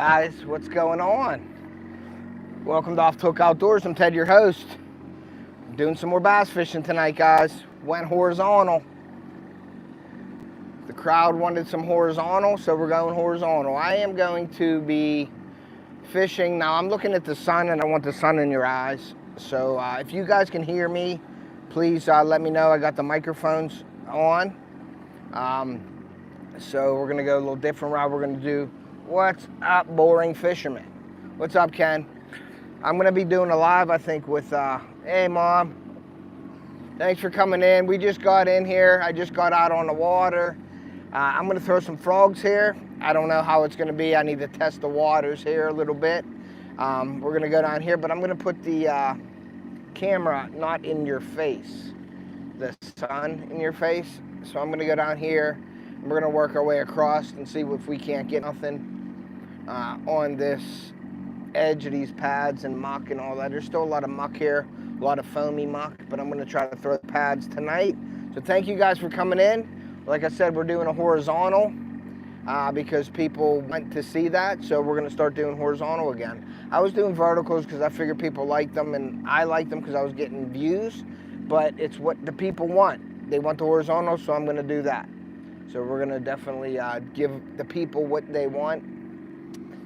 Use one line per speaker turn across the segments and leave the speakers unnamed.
Guys, what's going on? Welcome to Off the Hook Outdoors. I'm Ted, your host. I'm doing some more bass fishing tonight, guys. Went horizontal. The crowd wanted some horizontal, so we're going horizontal. I am going to be fishing. Now, I'm looking at the sun, and I want the sun in your eyes. So if you guys can hear me, please let me know. I got the microphones on. So we're going to go a little different route. We're going to do What's Up, Boring Fisherman. What's up, Ken? I'm going to be doing a live, I think, with, hey, Mom. Thanks for coming in. We just got in here. I just got out on the water. I'm going to throw some frogs here. I don't know how it's going to be. I need to test the waters here a little bit. We're going to go down here, but I'm going to put the camera not in your face, the sun in your face. So I'm going to go down here, and we're going to work our way across and see if we can't get nothing on this edge of these pads and muck and all that. There's still a lot of muck here, a lot of foamy muck, but I'm going to try to throw the pads tonight. So thank you guys for coming in. Like I said, we're doing a horizontal because people want to see that, so we're going to start doing horizontal again. I was doing verticals because I figured people liked them, and I liked them because I was getting views, but it's what the people want. They want the horizontal, so I'm going to do that. So we're going to definitely give the people what they want.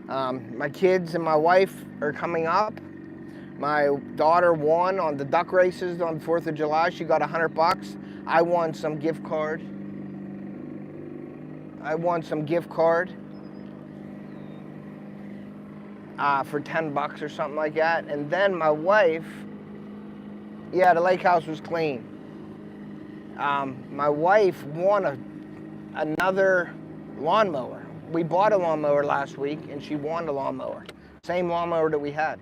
My kids and my wife are coming up. My daughter won on the duck races on 4th of July. She got $100. I won some gift card. For $10 or something like that. And then my wife, yeah, the lake house was clean. My wife won another lawnmower. We bought a lawnmower last week, and she won the lawnmower. Same lawnmower that we had.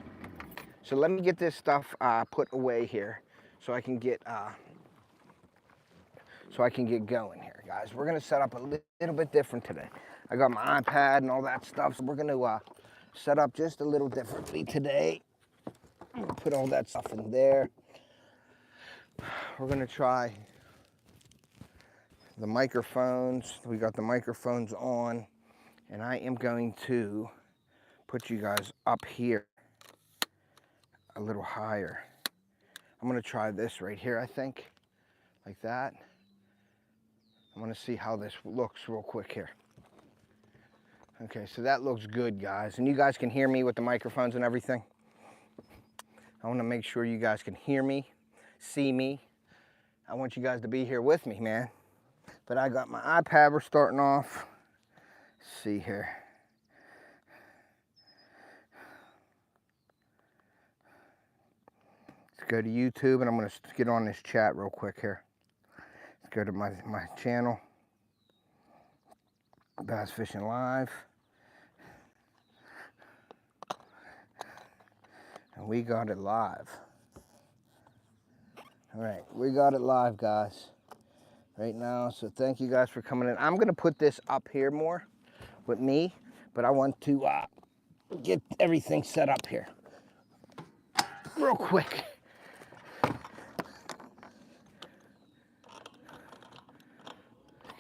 So let me get this stuff put away here, so I can get going here, guys. We're gonna set up a little bit different today. I got my iPad and all that stuff, so we're gonna set up just a little differently today. I'm gonna put all that stuff in there. We're gonna try the microphones. We got the microphones on. And I am going to put you guys up here a little higher. I'm going to try this right here, I think, like that. I'm going to see how this looks real quick here. Okay, so that looks good, guys. And you guys can hear me with the microphones and everything. I want to make sure you guys can hear me, see me. I want you guys to be here with me, man. But I got my iPad. We're starting off. Let's see here. Let's go to YouTube, and I'm going to get on this chat real quick here. Let's go to my channel, Bass Fishing Live. And we got it live. All right, we got it live, guys, right now. So thank you guys for coming in. I'm going to put this up here more with me, but I want to get everything set up here real quick.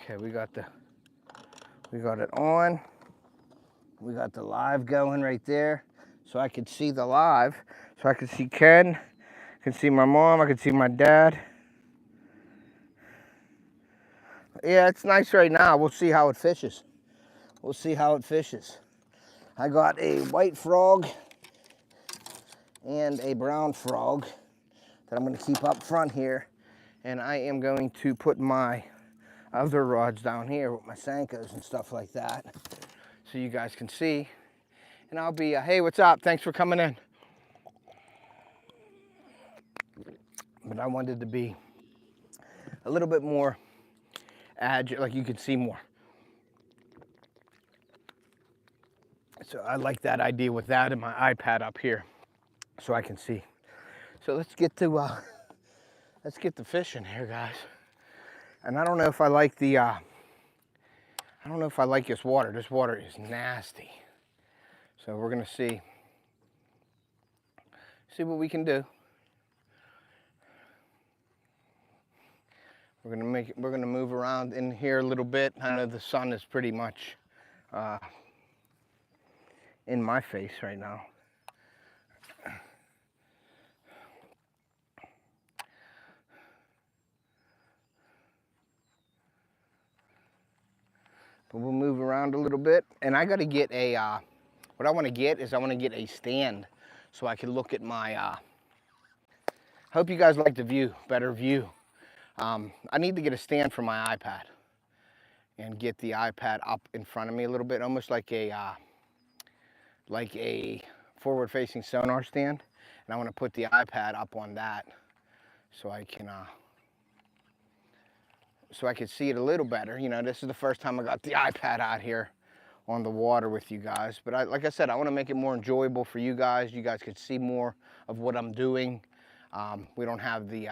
Okay, we got it on. We got the live going right there, so I could see the live. So I could see Ken, I can see my mom, I can see my dad. Yeah, it's nice right now. We'll see how it fishes. We'll see how it fishes. I got a white frog and a brown frog that I'm going to keep up front here, and I am going to put my other rods down here with my Senkos and stuff like that, so you guys can see. And I'll be, hey, what's up? Thanks for coming in. But I wanted to be a little bit more agile, like you could see more. So I like that idea with that and my iPad up here, so I can see. So let's get to fishing here, guys. And I don't know if I like the, I don't know if I like this water. This water is nasty. So we're gonna see what we can do. We're gonna move around in here a little bit. I know the sun is pretty much in my face right now. But we'll move around a little bit. And I got to get a, what I want to get is I want to get a stand so I can look at my, hope you guys like the view, better view. I need to get a stand for my iPad and get the iPad up in front of me a little bit, almost like a forward-facing sonar stand. And I want to put the iPad up on that so I can see it a little better. You know, this is the first time I got the iPad out here on the water with you guys. But like I said, I want to make it more enjoyable for you guys. You guys could see more of what I'm doing. We don't have the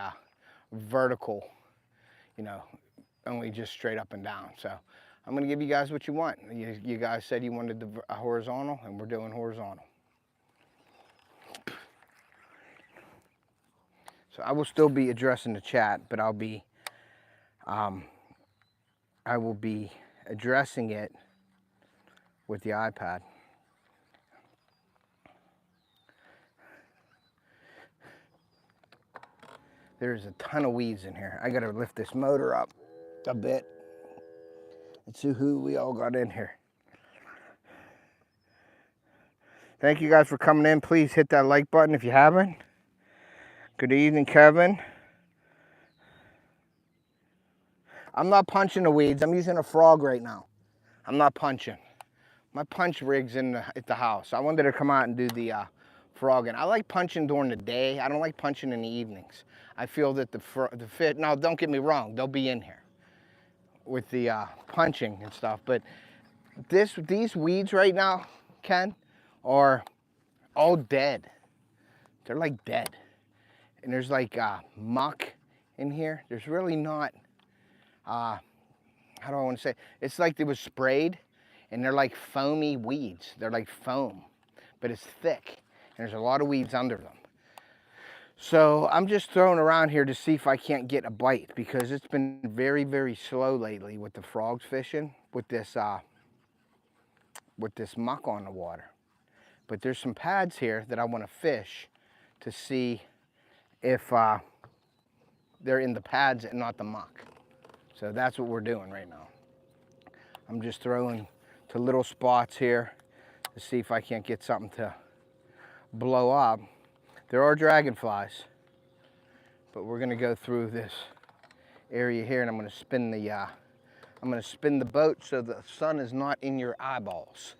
vertical, you know, only just straight up and down. So I'm going to give you guys what you want. You guys said you wanted the horizontal, and we're doing horizontal. So I will still be addressing the chat, but I will be addressing it with the iPad. There's a ton of weeds in here. I gotta lift this motor up a bit and see who we all got in here. Thank you guys for coming in. Please hit that like button if you haven't. Good evening, Kevin. I'm not punching the weeds. I'm using a frog right now. I'm not punching. My punch rig's at the house. I wanted to come out and do the frogging. I like punching during the day. I don't like punching in the evenings. I feel that the fish, now don't get me wrong, they'll be in here with the punching and stuff, but these weeds right now, Ken, are all dead. They're like dead. And there's like muck in here. There's really not, how do I want to say? It's like it was sprayed, and they're like foamy weeds. They're like foam, but it's thick, and there's a lot of weeds under them. So I'm just throwing around here to see if I can't get a bite, because it's been very, very slow lately with the frogs fishing with this muck on the water. But there's some pads here that I want to fish to see if they're in the pads and not the muck. So that's what we're doing right now. I'm just throwing to little spots here to see if I can't get something to blow up. There are dragonflies, but we're gonna go through this area here, and I'm gonna spin the boat so the sun is not in your eyeballs.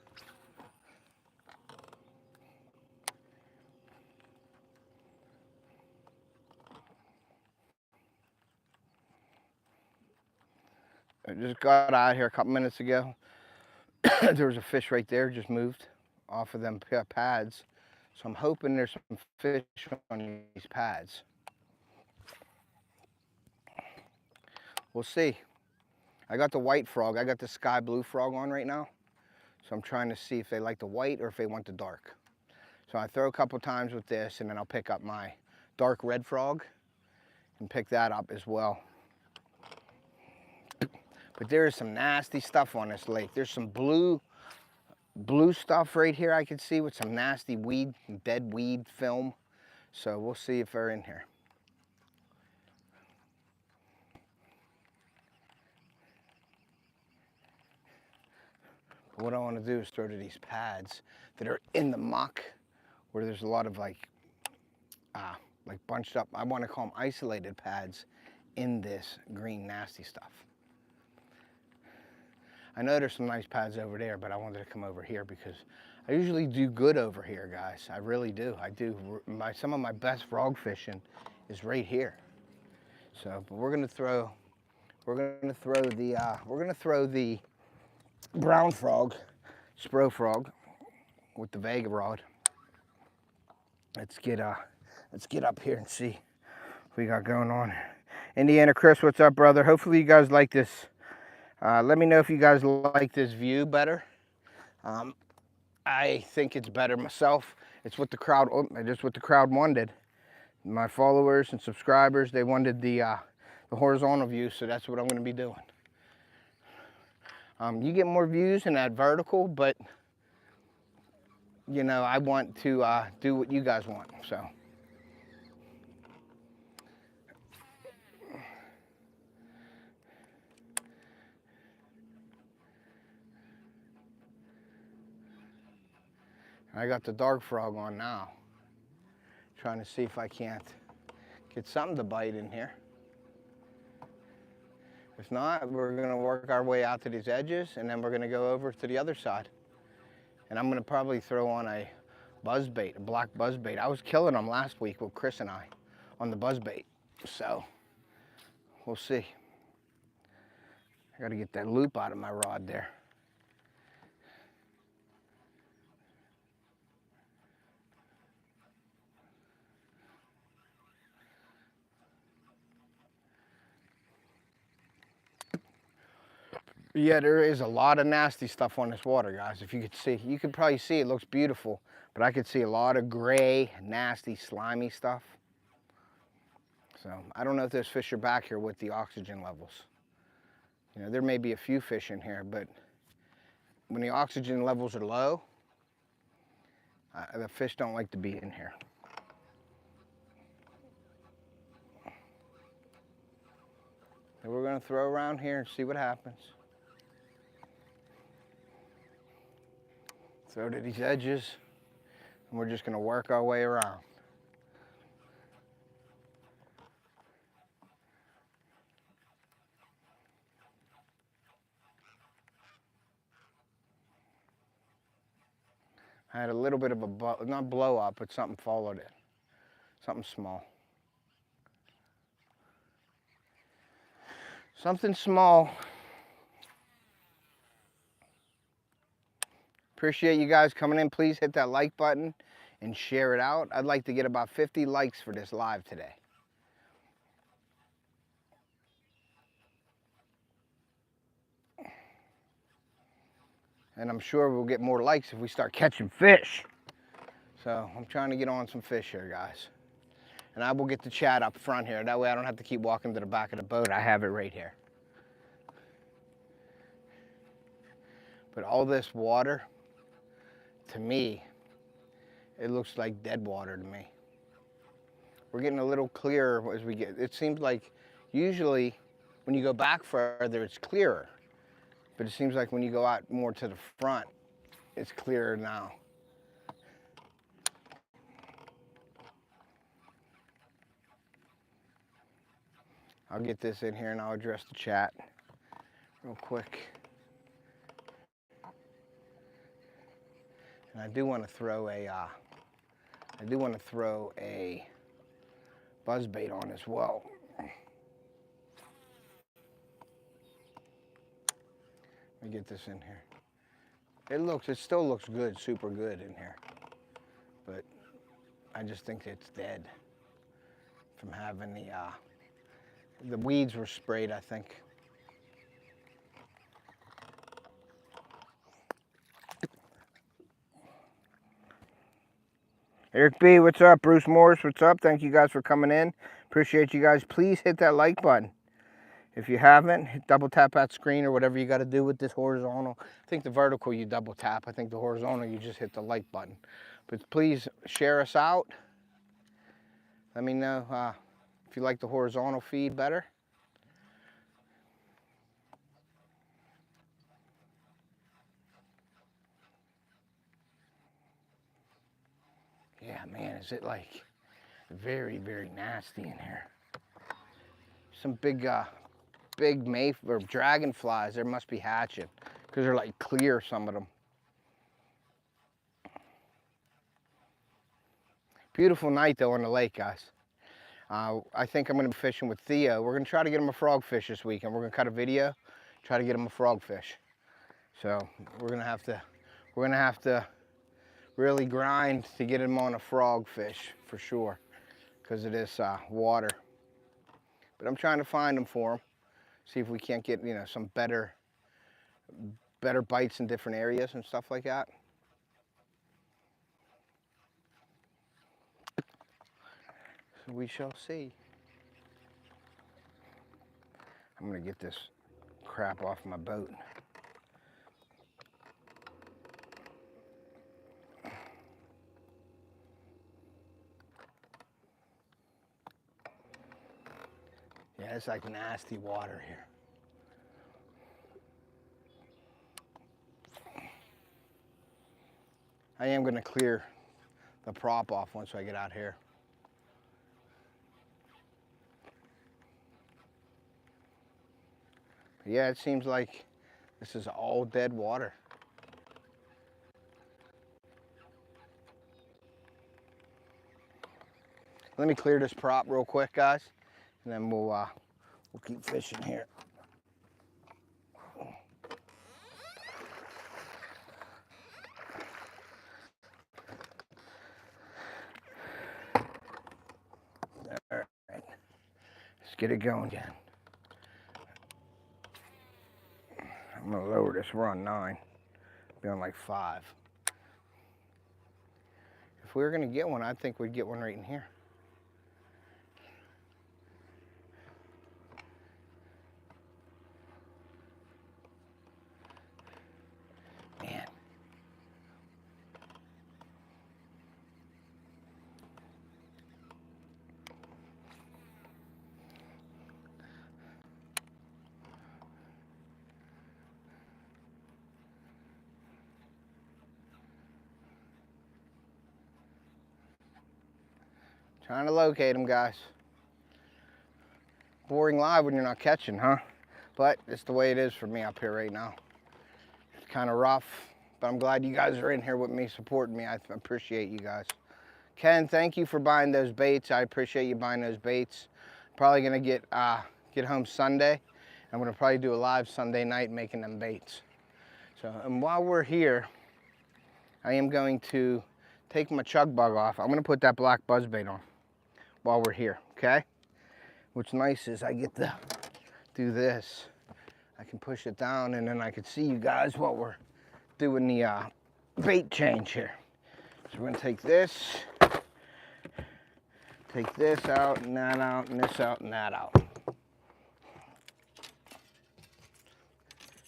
I just got out here a couple minutes ago. There was a fish right there, just moved off of them pads. So I'm hoping there's some fish on these pads. We'll see. I got the white frog. I got the sky blue frog on right now. So I'm trying to see if they like the white or if they want the dark. So I throw a couple times with this, and then I'll pick up my dark red frog and pick that up as well. But there is some nasty stuff on this lake. There's some blue stuff right here I can see with some nasty weed, dead weed film. So we'll see if they're in here. But what I want to do is throw to these pads that are in the muck, where there's a lot of like bunched up, I want to call them isolated pads in this green nasty stuff. I know there's some nice pads over there, but I wanted to come over here because I usually do good over here, guys. I really do. I do. Some of my best frog fishing is right here. So, but we're gonna throw the brown frog, spro frog, with the Vega rod. Let's get up here and see what we got going on. Indiana Chris, what's up, brother? Hopefully you guys like this. Let me know if you guys like this view better. I think it's better myself. It's what the crowd, just what the crowd wanted. My followers and subscribers, they wanted the horizontal view, so that's what I'm going to be doing. You get more views in that vertical, but you know, I want to do what you guys want, so. I got the dark frog on now. Trying to see if I can't get something to bite in here. If not, we're gonna work our way out to these edges, and then we're gonna go over to the other side. And I'm gonna probably throw on a buzzbait, a black buzzbait. I was killing them last week with Chris and I on the buzzbait. So, we'll see. I gotta get that loop out of my rod there. Yeah, there is a lot of nasty stuff on this water, guys. If you could see, you could probably see it looks beautiful, but I could see a lot of gray, nasty, slimy stuff. So I don't know if those fish are back here with the oxygen levels. You know, there may be a few fish in here, but when the oxygen levels are low, the fish don't like to be in here. So we're gonna throw around here and see what happens. Throw to these edges, and we're just gonna work our way around. I had a little bit of a, not blow up, but something followed it. Something small. Something small. Appreciate you guys coming in. Please hit that like button and share it out. I'd like to get about 50 likes for this live today. And I'm sure we'll get more likes if we start catching fish. So I'm trying to get on some fish here, guys. And I will get the chat up front here. That way I don't have to keep walking to the back of the boat. I have it right here. But all this water, to me, it looks like dead water to me. We're getting a little clearer as we get. It seems like usually when you go back further, it's clearer. But it seems like when you go out more to the front, it's clearer now. I'll get this in here and I'll address the chat real quick. And I do want to throw a buzzbait on as well. Let me get this in here. It still looks good, super good in here. But I just think it's dead from having the weeds were sprayed, I think. Eric B, what's up? Bruce Morris, what's up? Thank you guys for coming in. Appreciate you guys. Please hit that like button. If you haven't, double tap that screen or whatever you got to do with this horizontal. I think the vertical you double tap. I think the horizontal you just hit the like button. But please share us out. Let me know if you like the horizontal feed better. Yeah, man, is it like very, very nasty in here. Some big or dragonflies, there must be hatching because they're like clear, some of them. Beautiful night though on the lake, guys. I think I'm gonna be fishing with Theo. We're gonna try to get him a frogfish this weekend. We're gonna cut a video, try to get him a frogfish. So we're gonna have to really grind to get him on a frogfish for sure because of this water. But I'm trying to find them for him. See if we can't get, you know, some better bites in different areas and stuff like that. So we shall see. I'm gonna get this crap off my boat. Yeah, it's like nasty water here. I am going to clear the prop off once I get out here. But yeah, it seems like this is all dead water. Let me clear this prop real quick, guys, and then we'll keep fishing here. All right, let's get it going again. I'm gonna lower this. We're on 9. Be on like 5. If we were gonna get one, I think we'd get one right in here. Man. Trying to locate them, guys. Boring live when you're not catching, huh? But it's the way it is for me up here right now. It's kind of rough, but I'm glad you guys are in here with me, supporting me. I appreciate you guys. Ken, thank you for buying those baits. I appreciate you buying those baits. Probably gonna get home Sunday. I'm gonna probably do a live Sunday night making them baits. So, and while we're here, I am going to take my chug bug off. I'm gonna put that black buzzbait on while we're here, okay? What's nice is I get to do this. I can push it down and then I can see you guys while we're doing the bait change here. So we're gonna take this out and that out and this out and that out.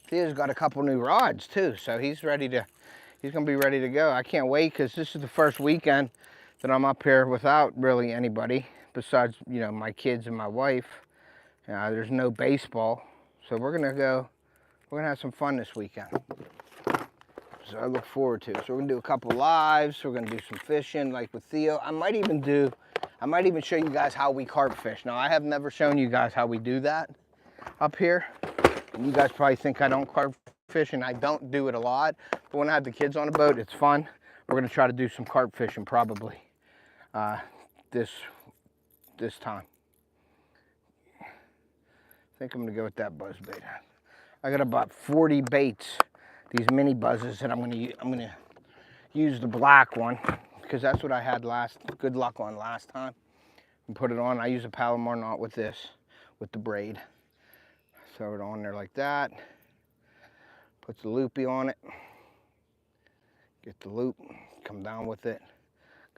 Theo's got a couple new rods too, so he's gonna be ready to go. I can't wait because this is the first weekend that I'm up here without really anybody besides, you know, my kids and my wife. There's no baseball, so we're gonna have some fun this weekend. So I look forward to it. So we're gonna do a couple lives. We're gonna do some fishing like with Theo. I might even show you guys how we carp fish. Now I have never shown you guys how we do that up here. And you guys probably think I don't carp fish, and I don't do it a lot. But when I have the kids on the boat, it's fun. We're gonna try to do some carp fishing probably this time. I think I'm gonna go with that buzz bait. I got about 40 baits, these mini buzzes, and I'm gonna use the black one because that's what I had good luck on last time. And put it on. I use a Palomar knot with this, with the braid. Throw it on there like that. Put the loopy on it. Get the loop, come down with it,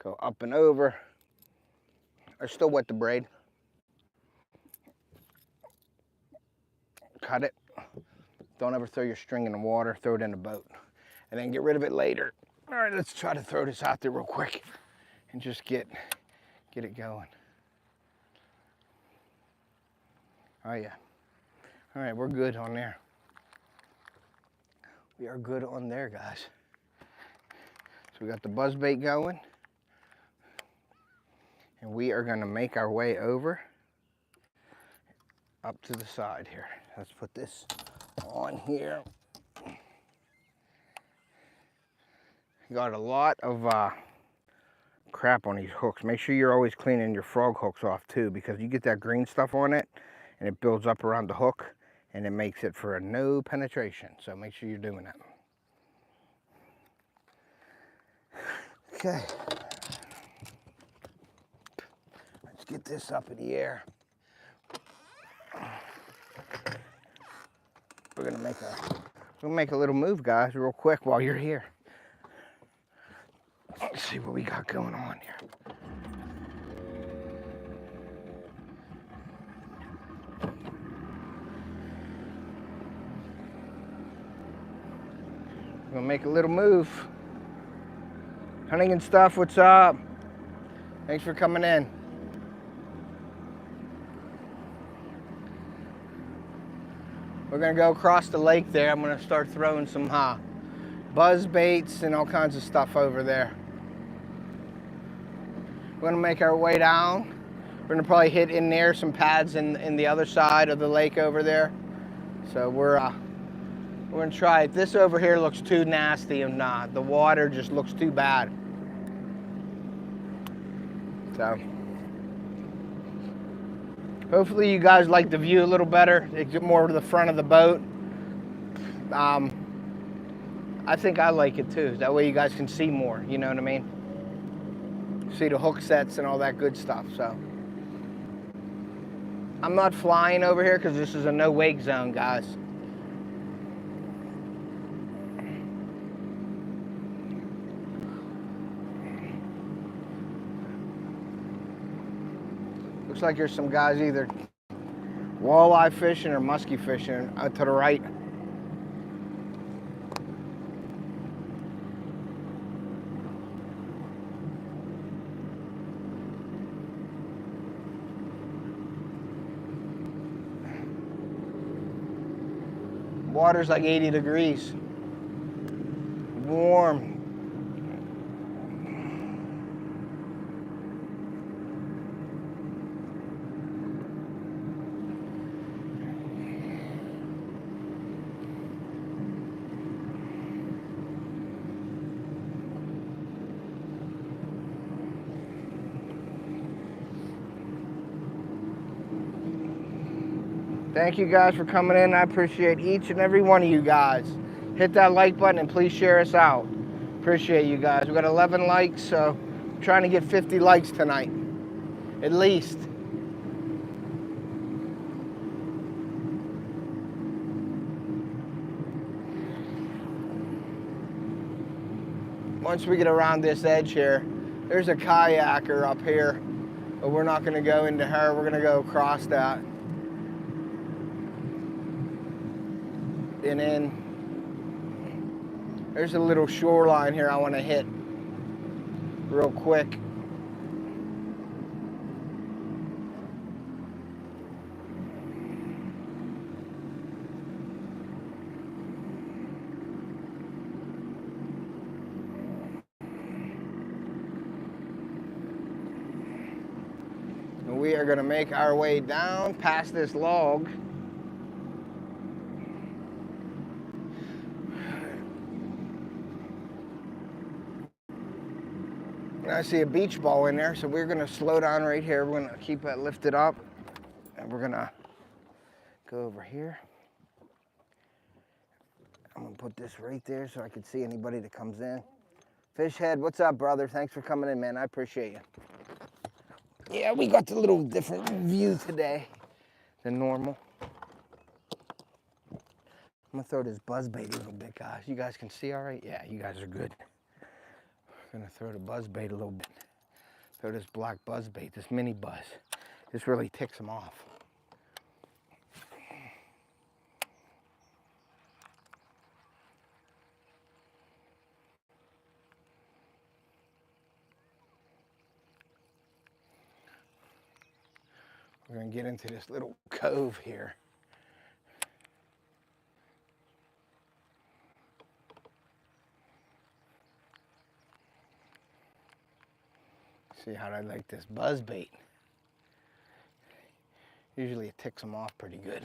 go up and over. I still wet the braid. Cut it. Don't ever throw your string in the water, throw it in the boat. And then get rid of it later. All right, let's try to throw this out there real quick and just get it going. Oh yeah. All right, we're good on there. We are good on there, guys. So we got the buzzbait going. And we are gonna make our way over up to the side here. Let's put this on here. Got a lot of crap on these hooks. Make sure you're always cleaning your frog hooks off too, because you get that green stuff on it and it builds up around the hook and it makes it for a no penetration. So make sure you're doing that. Okay. Let's get this up in the air. We're gonna make a little move, guys, real quick while you're here. Let's see what we got going on here. We're gonna make a little move. Hunting and stuff, what's up? Thanks for coming in. We're gonna go across the lake there. I'm gonna start throwing some buzz baits and all kinds of stuff over there. We're gonna make our way down. We're gonna probably hit in there some pads in the other side of the lake over there. So we're gonna try it. This over here looks too nasty, and the water just looks too bad. So hopefully you guys like the view a little better. Get more to the front of the boat. I think I like it too. That way you guys can see more, you know what I mean? See the hook sets and all that good stuff. So I'm not flying over here because this is a no wake zone, guys. Looks like there's some guys either walleye fishing or muskie fishing out to the right. Water's like 80 degrees. Warm. Thank you guys for coming in. I appreciate each and every one of you guys. Hit that like button and please share us out. Appreciate you guys. We got 11 likes, so I'm trying to get 50 likes tonight, at least. Once we get around this edge here, there's a kayaker up here, but we're not gonna go into her. We're gonna go across that. And then there's a little shoreline here I want to hit real quick. And we are going to make our way down past this log. I see a beach ball in there, so we're gonna slow down right here. We're gonna keep it lifted up, and we're gonna go over here. I'm gonna put this right there so I can see anybody that comes in. Fishhead, what's up, brother? Thanks for coming in, man. I appreciate you. Yeah, we got a little different view today than normal. I'm gonna throw this buzzbait a little bit, guys. You guys can see all right? Yeah, you guys are good. Gonna throw the buzzbait a little bit. Throw this black buzzbait, this mini buzz. This really ticks them off. We're gonna get into this little cove here. See how I like this buzzbait. Usually it ticks them off pretty good.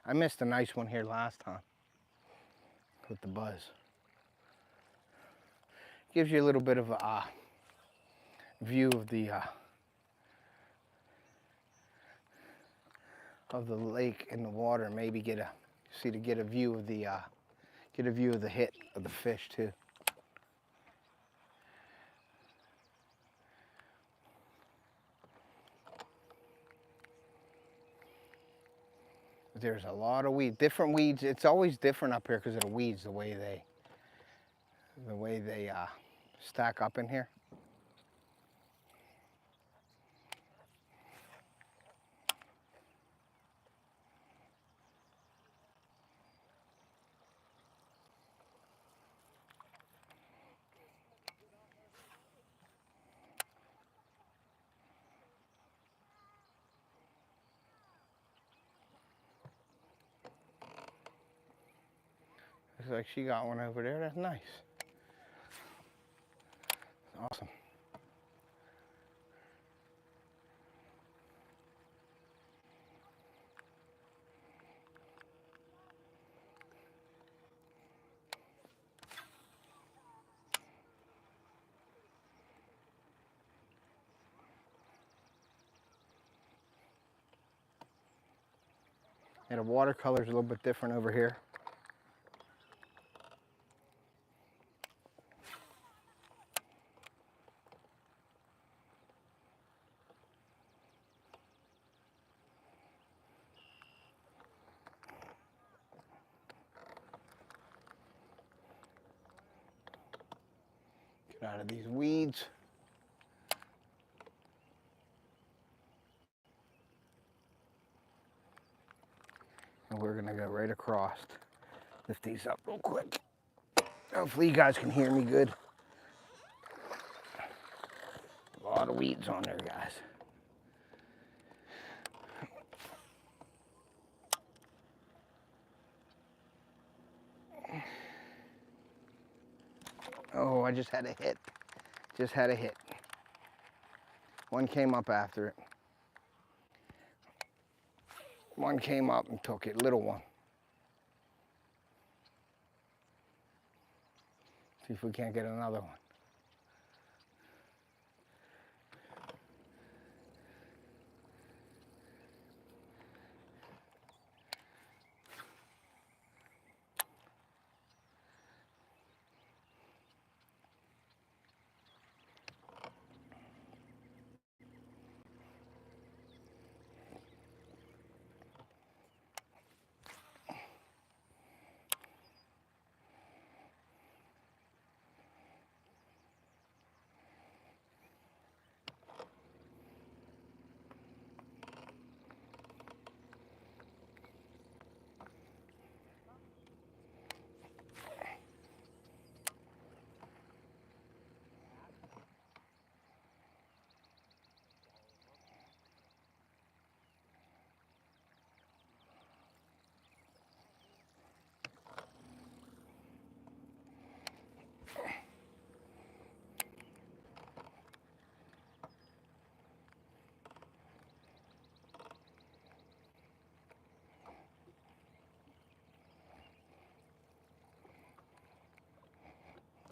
I missed a nice one here last time with the buzz. Gives you a little bit of a view of the lake and the water. Maybe get a view of the hit of the fish too. There's a lot of weeds, different weeds. It's always different up here because of the weeds, the way they stack up in here. Looks like she got one over there. That's nice. Awesome. And the watercolor is a little bit different over here. Get out of these weeds. And we're gonna go right across. Lift these up real quick. Hopefully you guys can hear me good. A lot of weeds on there, guys. Oh, I just had a hit. Just had a hit. One came up after it. One came up and took it, little one. See if we can't get another one.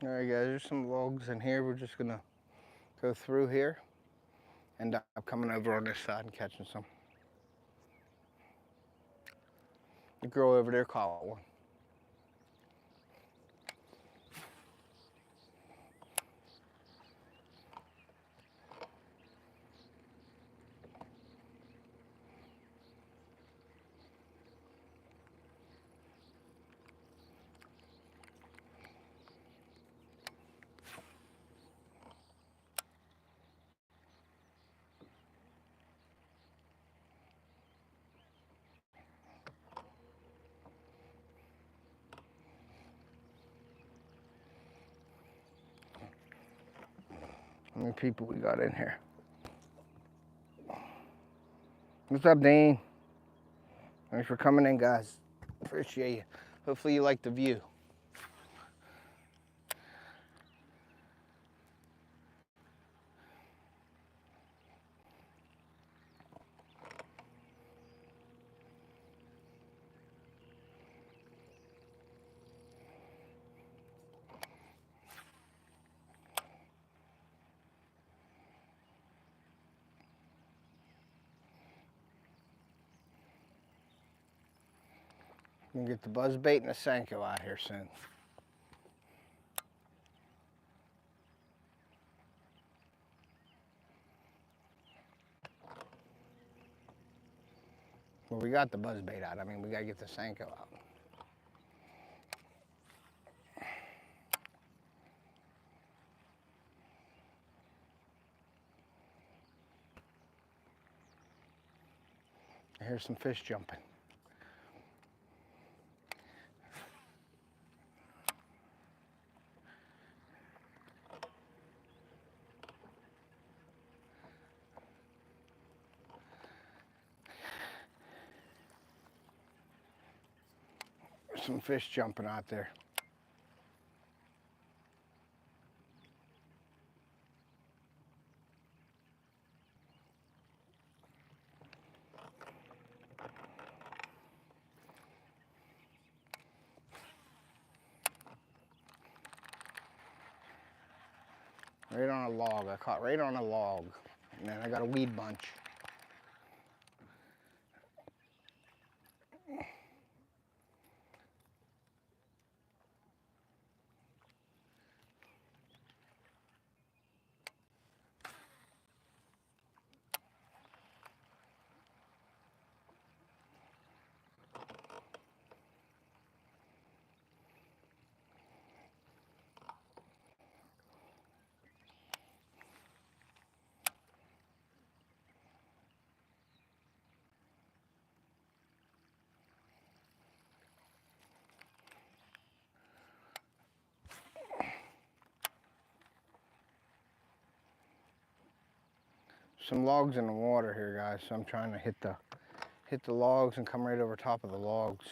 All right, guys, there's some logs in here. We're just gonna go through here and I'm coming over on this side and catching some. The girl over there caught one. How many people we got in here? What's up, Dean? Thanks for coming in, guys. Appreciate you. Hopefully you like the view. I'm gonna get the buzzbait and the Senko out here soon. Well, we got the buzzbait out. I mean, we gotta get the Senko out. I hear some fish jumping. Some fish jumping out there. Right on a log. I caught right on a log. And then I got a weed bunch. Some logs in the water here, guys, so I'm trying to hit the logs and come right over top of the logs.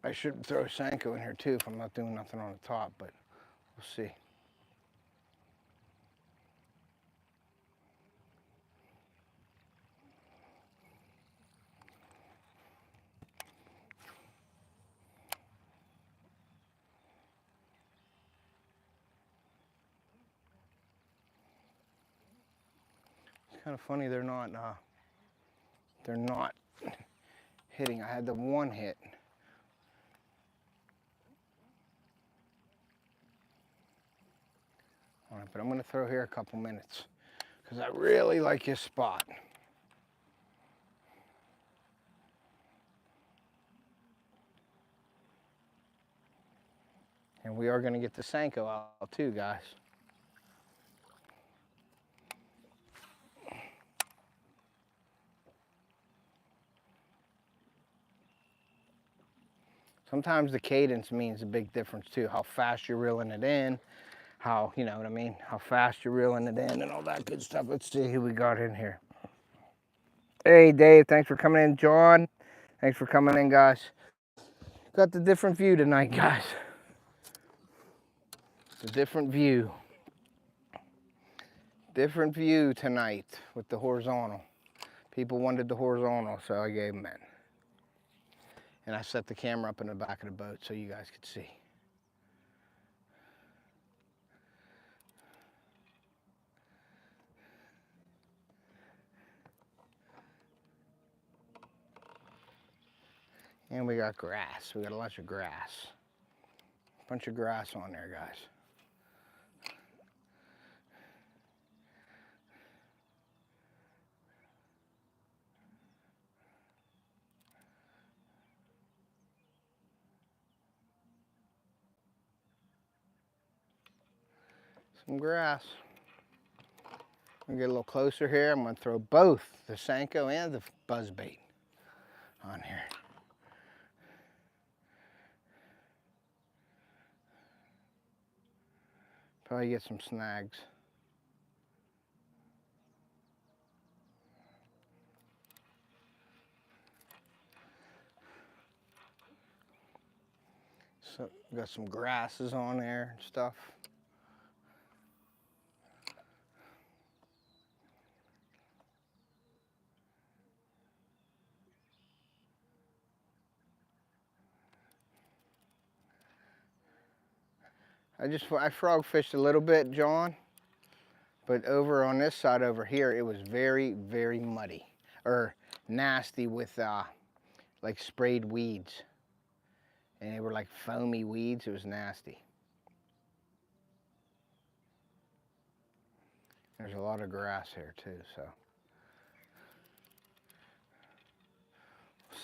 I should throw a Senko in here too if I'm not doing nothing on the top, but we'll see. It's kind of funny they're not hitting. I had the one hit. All right, but I'm gonna throw here a couple minutes because I really like his spot. And we are gonna get the Senko out too, guys. Sometimes the cadence means a big difference too, how fast you're reeling it in, how, you know what I mean, how fast you're reeling it in and all that good stuff. Let's see who we got in here. Hey Dave, thanks for coming in. John, thanks for coming in, guys. Got the different view tonight, guys. It's a different view. Different view tonight with the horizontal. People wanted the horizontal, so I gave them it. And I set the camera up in the back of the boat so you guys could see. And we got grass. We got a bunch of grass. Bunch of grass on there, guys. Some grass. I'm gonna get a little closer here. I'm gonna throw both the Senko and the buzzbait on here. Probably get some snags. So got some grasses on there and stuff. I frog fished a little bit, John, but over on this side over here, it was very, very muddy or nasty with like sprayed weeds. And they were like foamy weeds. It was nasty. There's a lot of grass here too, so.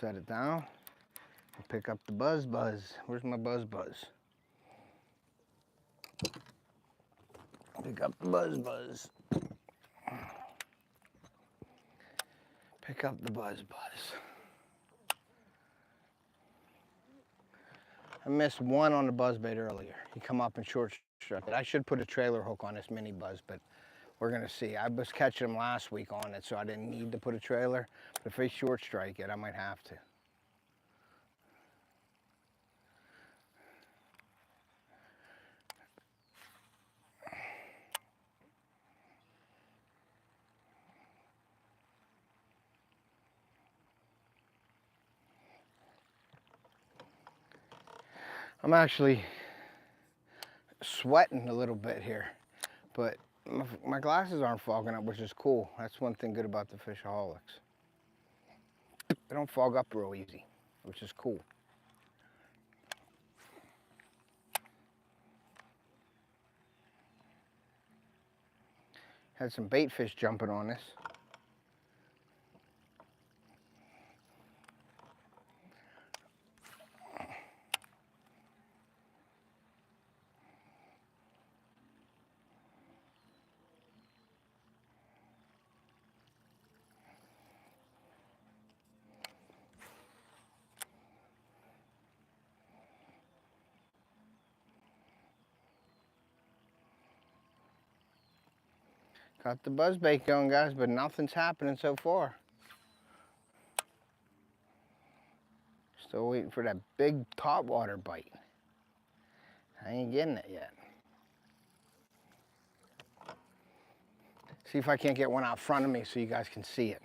Set it down and pick up the buzz. Where's my buzz? Pick up the buzz. Pick up the buzz. I missed one on the buzzbait earlier. He come up and short struck it. I should put a trailer hook on this mini buzz, but we're gonna see. I was catching him last week on it, so I didn't need to put a trailer. But if he short strike it, I might have to. I'm actually sweating a little bit here. But my glasses aren't fogging up, which is cool. That's one thing good about the Fishaholics. They don't fog up real easy, which is cool. Had some bait fish jumping on this. Got the buzzbait going, guys, but nothing's happening so far. Still waiting for that big topwater bite. I ain't getting it yet. See if I can't get one out front of me so you guys can see it.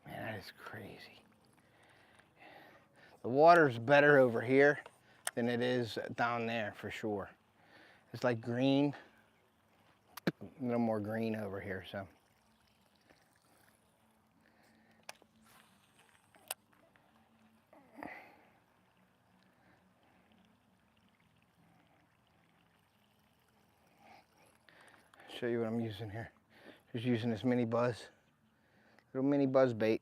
Man, that is crazy. The water's better over here than it is down there for sure. It's like green, a little more green over here, so. Show you what I'm using here. Just using this mini buzz, little mini buzz bait.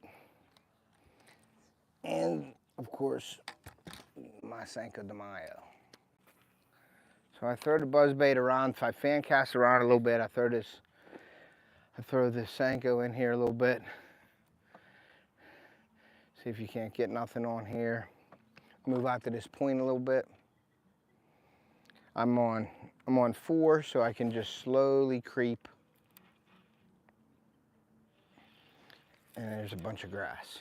And of course, my Cinco de Mayo. So I throw the buzz bait around. If I fan cast around a little bit, I throw this Senko in here a little bit. See if you can't get nothing on here. Move out to this point a little bit. I'm on 4, so I can just slowly creep. And there's a bunch of grass.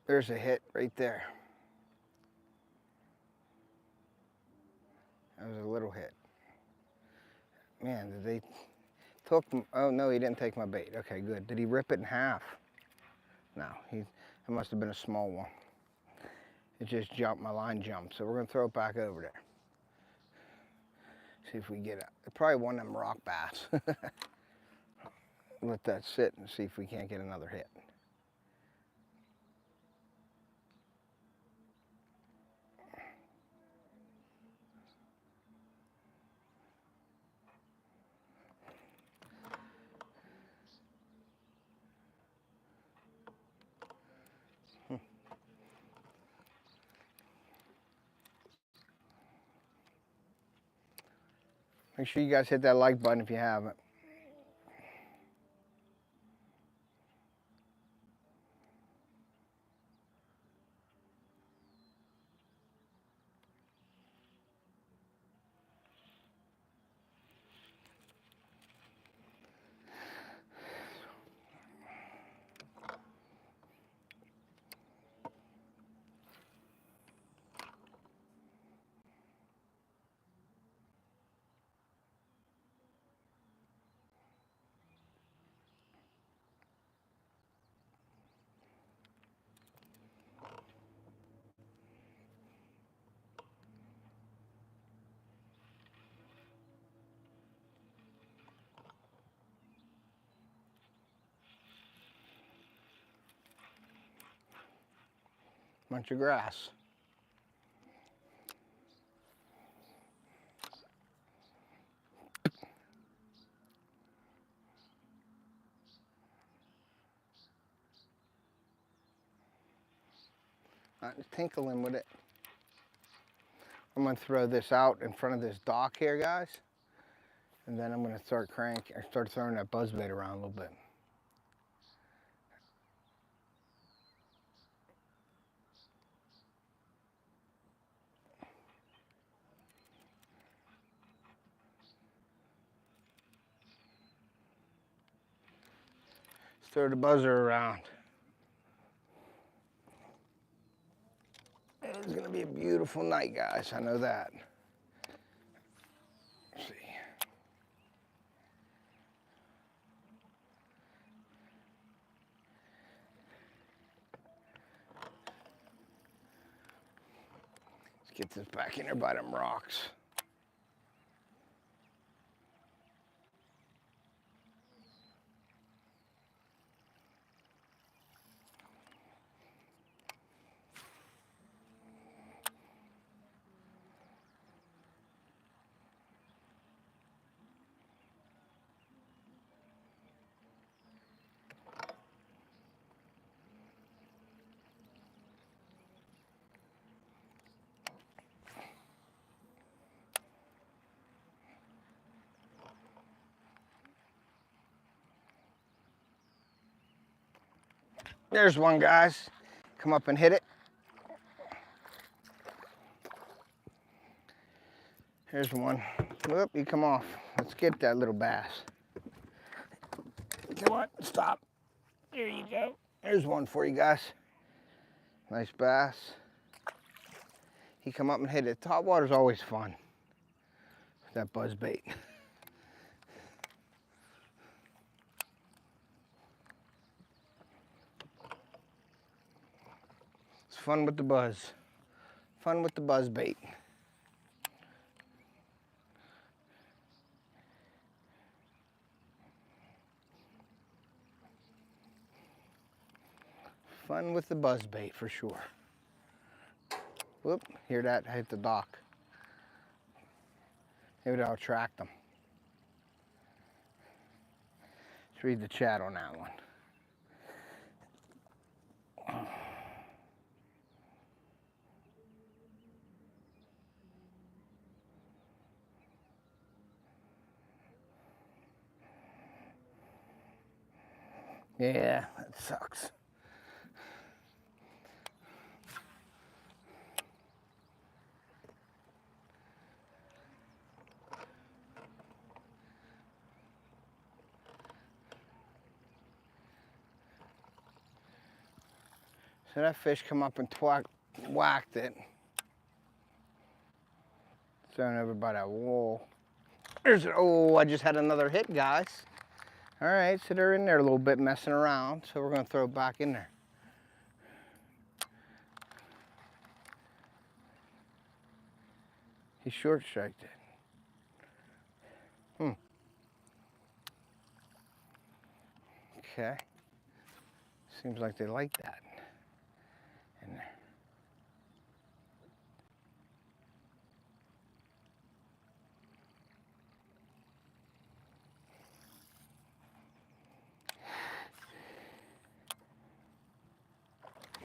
There's a hit right there. That was a little hit. Man, did they took them? Oh no, he didn't take my bait. Okay, good. Did he rip it in half? No, it must have been a small one. It just jumped, my line jumped. So we're gonna throw it back over there. See if we get it. Probably one of them rock bass. Let that sit and see if we can't get another hit. Make sure you guys hit that like button if you haven't. Bunch of grass. Not tinkling with it. I'm gonna throw this out in front of this dock here, guys. And then I'm gonna start throwing that buzzbait around a little bit. Throw the buzzer around. It's gonna be a beautiful night, guys. I know that. Let's see. Let's get this back in there by them rocks. There's one, guys. Come up and hit it. Here's one. Whoop, you come off. Let's get that little bass. Come on, stop. There you go. There's one for you guys. Nice bass. He come up and hit it. Top water's always fun. That buzz bait. It's fun with the buzz. Fun with the buzz bait. Fun with the buzz bait for sure. Whoop, hear that? Hit the dock. Maybe that'll attract them. Let's read the chat on that one. Yeah, that sucks. So that fish come up and whacked it. Thrown over by that wall. There's, oh, I just had another hit, guys. All right, so they're in there a little bit messing around, so we're gonna throw it back in there. He short striked it. Okay. Seems like they like that in there.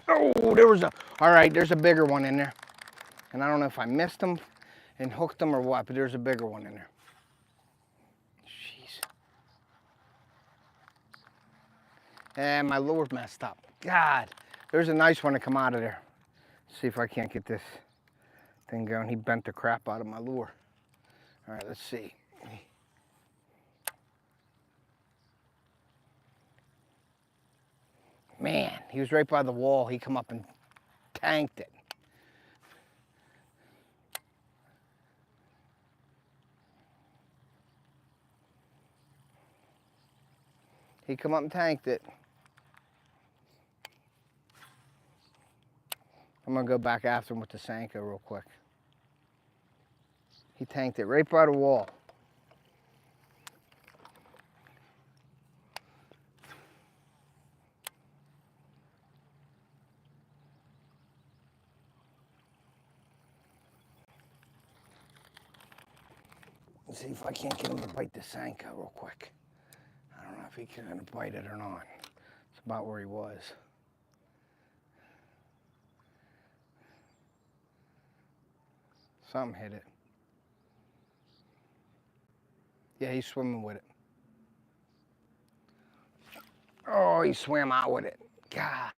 Oh, there was a, all right, there's a bigger one in there. And I don't know if I missed them and hooked them or what, but there's a bigger one in there. Jeez. And my lure's messed up. God, there's a nice one to come out of there. Let's see if I can't get this thing going. He bent the crap out of my lure. All right, let's see. Man, he was right by the wall. He come up and tanked it. He come up and tanked it. I'm gonna go back after him with the Senko real quick. He tanked it right by the wall. Let's see if I can't get him to bite the Senko real quick. I don't know if he's gonna bite it or not. It's about where he was. Something hit it. Yeah, he's swimming with it. Oh, he swam out with it. God.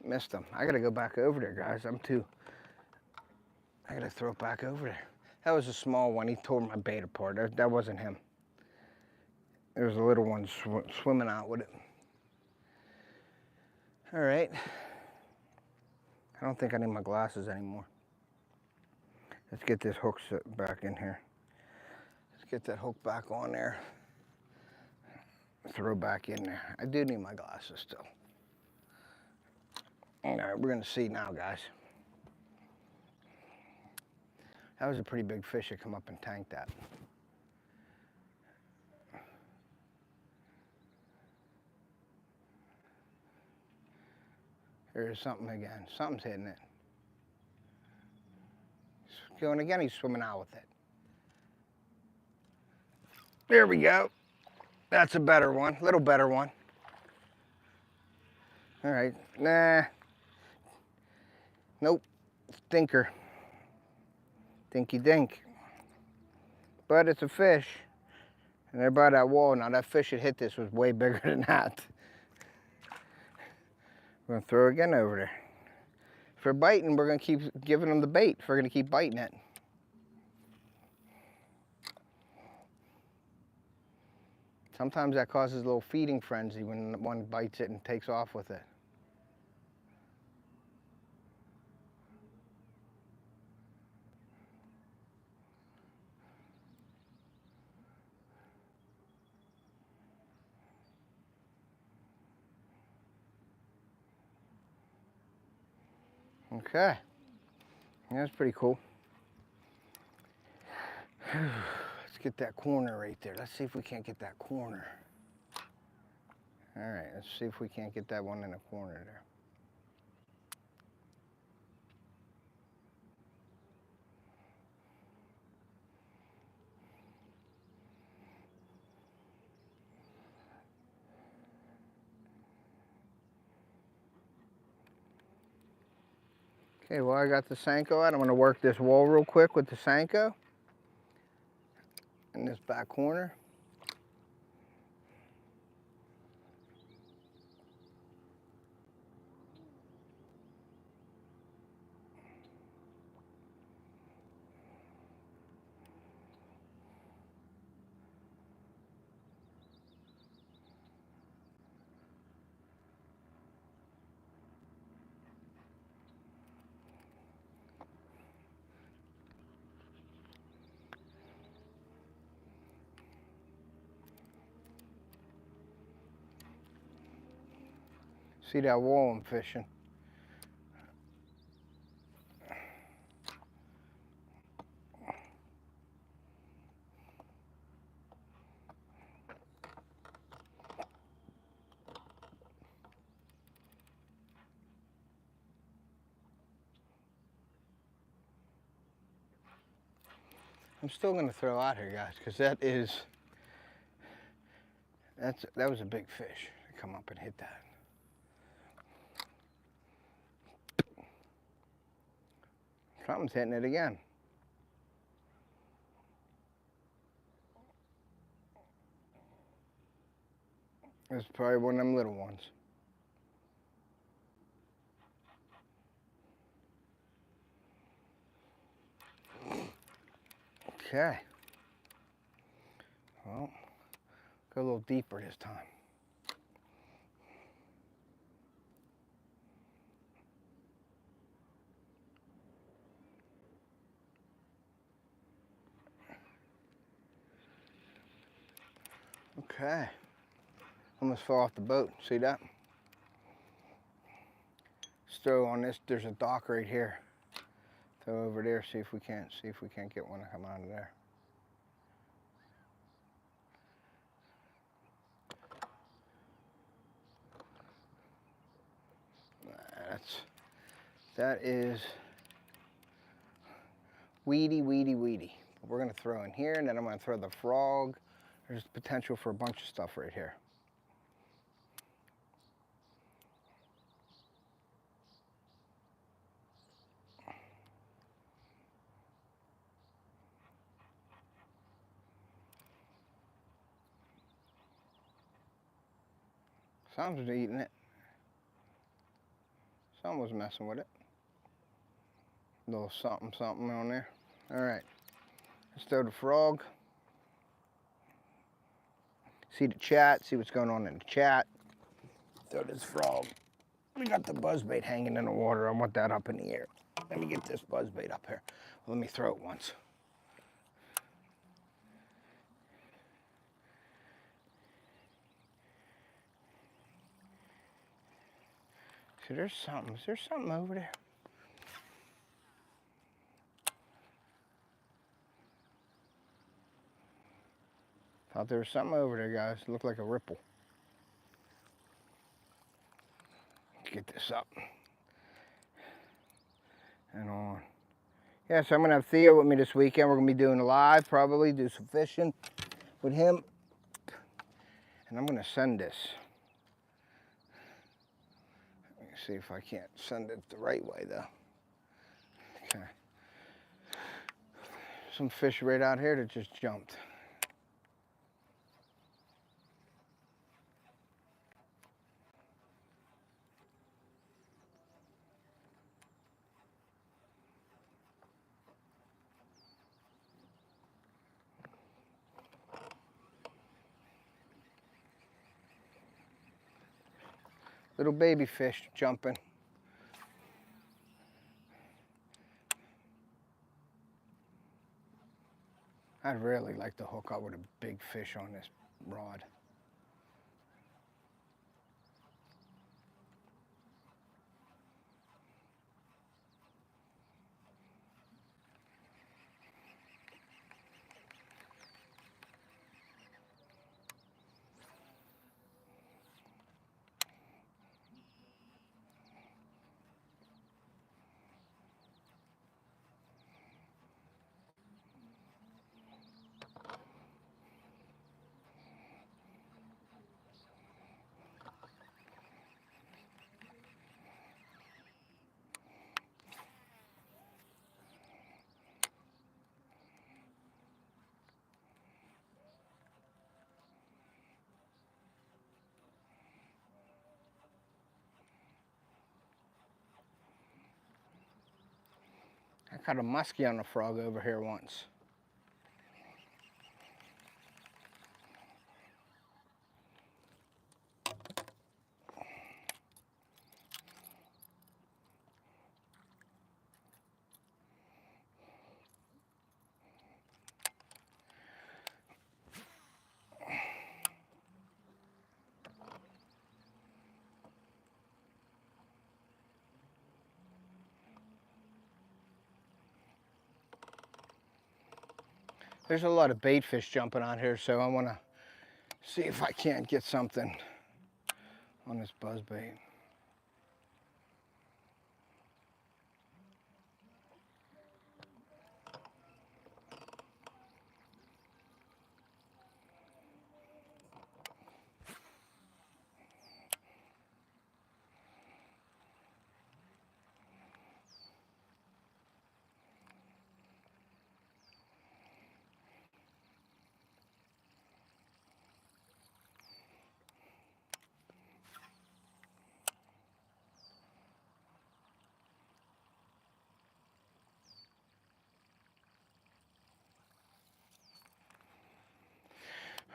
Missed him. I gotta go back over there, guys. I gotta throw it back over there. That was a small one. He tore my bait apart. That wasn't him. There's a little one swimming out with it. All right. I don't think I need my glasses anymore. Let's get this hook set back in here. Let's get that hook back on there. Throw back in there. I do need my glasses still. All right, we're gonna see now, guys. That was a pretty big fish that come up and tanked that. There's something again. Something's hitting it. And again, he's swimming out with it. There we go. That's a better one. Little better one. All right. Nah. Nope. Stinker. Dinky dink. But it's a fish. And they're by that wall. Now that fish that hit this was way bigger than that. We're gonna throw it again over there. If they're biting, we're gonna keep giving them the bait. If we're gonna keep biting it. Sometimes that causes a little feeding frenzy when one bites it and takes off with it. Okay, that's pretty cool. Let's get that corner right there. Let's see if we can't get that corner. All right, let's see if we can't get that one in the corner there. Okay, well, I got the Senko out. I'm gonna work this wall real quick with the Senko in this back corner. See that wall I'm fishing? I'm still gonna throw out here, guys, because that was a big fish to come up and hit that. Something's hitting it again. It's probably one of them little ones. Okay. Well, go a little deeper this time. Okay. Almost fell off the boat. See that? Let's throw on this. There's a dock right here. Throw over there. See if we can't get one to come out of there. That is weedy. We're gonna throw in here, and then I'm gonna throw the frog. There's potential for a bunch of stuff right here. Something's eating it. Someone was messing with it. A little something on there. All right, let's throw the frog. see the chat, see what's going on in the chat. Throw this frog. We got the buzzbait hanging in the water. I want that up in the air. Let me get this buzzbait up here. Let me throw it once. See, there's something. Is there something over there? Thought there was something over there, guys. It looked like a ripple. Get this up and on. Yeah, so I'm gonna have Theo with me this weekend. We're gonna be doing a live, probably do some fishing with him. And I'm gonna send this. Let me see if I can't send it the right way though. Okay. Some fish right out here that just jumped. Little baby fish jumping. I'd really like to hook up with a big fish on this rod. I caught a muskie on a frog over here once. There's a lot of bait fish jumping on here, so I want to see if I can't get something on this buzzbait.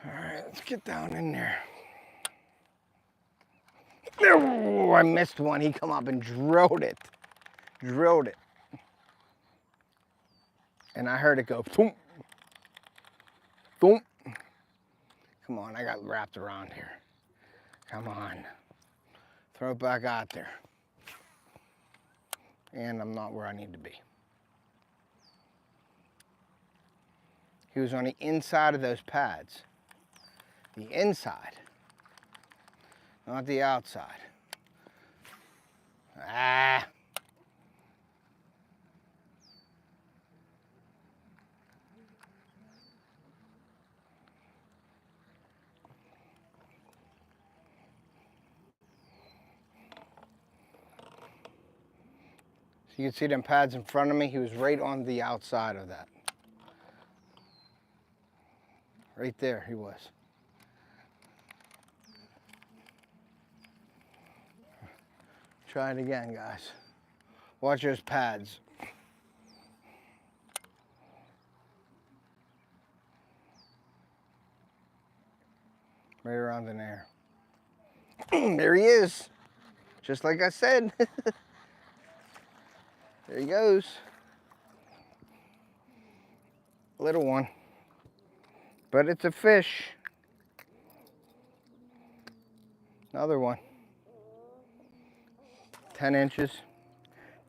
All right, let's get down in there. Oh, I missed one. He come up and drilled it. Drilled it. And I heard it go, boom, boom. Come on, I got wrapped around here. Come on. Throw it back out there. And I'm not where I need to be. He was on the inside of those pads. The inside, not the outside. Ah. So you can see them pads in front of me. He was right on the outside of that. Right there he was. Try it again, guys. Watch those pads. Right around in there. There he is. Just like I said. There he goes. Little one. But it's a fish. Another one. 10 inches.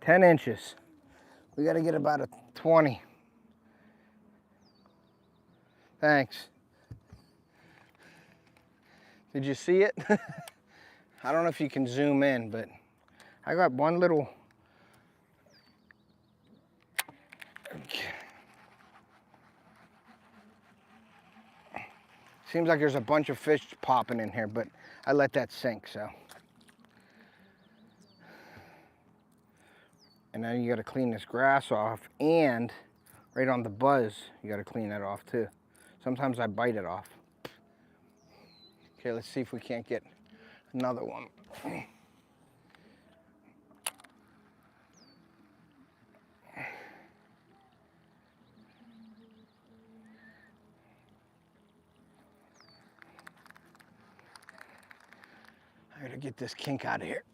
10 inches. We got to get about a 20. Thanks. Did you see it? I don't know if you can zoom in, but I got one little. Seems like there's a bunch of fish popping in here, but I let that sink, so. And then you gotta clean this grass off, and right on the buzz, you gotta clean that off too. Sometimes I bite it off. Okay, let's see if we can't get another one. I gotta get this kink out of here.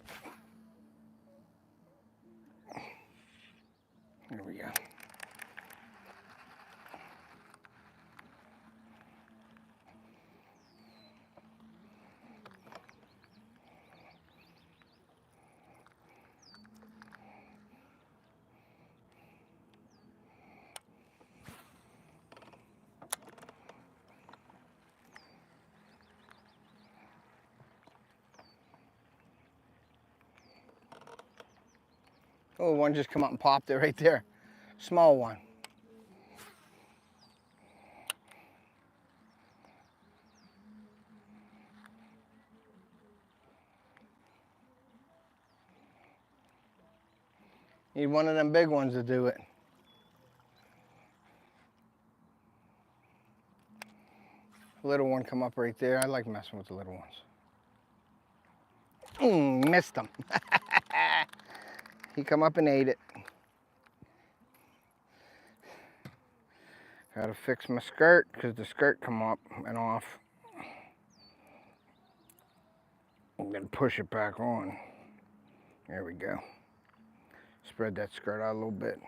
There we go. Oh, one just come up and popped it right there. Small one. Need one of them big ones to do it. Little one come up right there. I like messing with the little ones. Missed him. He come up and ate it. Gotta fix my skirt because the skirt come up and off. I'm gonna push it back on. There we go. Spread that skirt out a little bit.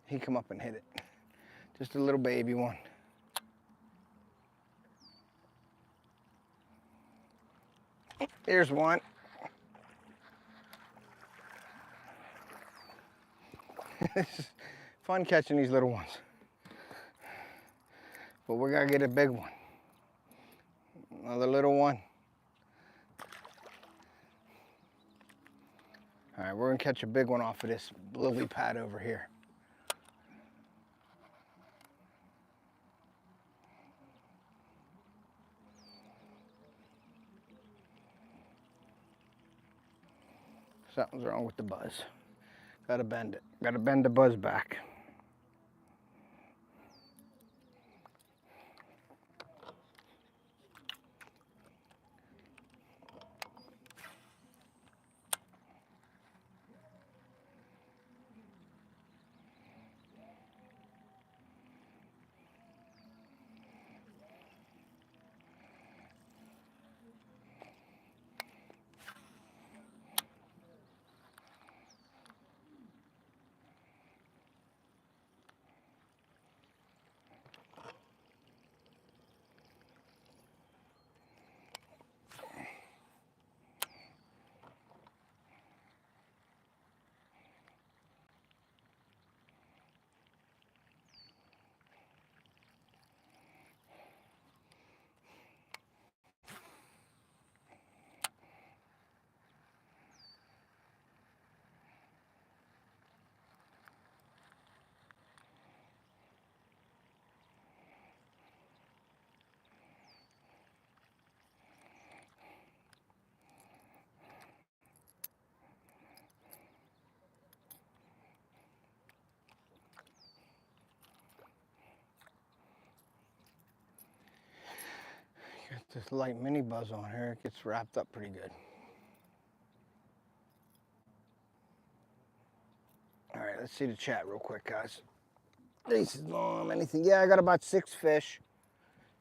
He come up and hit it. Just a little baby one. Here's one. It's fun catching these little ones. But we gotta get a big one. Another little one. All right, we're gonna catch a big one off of this lily pad over here. Something's wrong with the buzz. Gotta bend it. Gotta bend the buzz back. Got this light mini buzz on here. It gets wrapped up pretty good. All right, let's see the chat real quick, guys. Anything? Yeah, I got about 6 fish.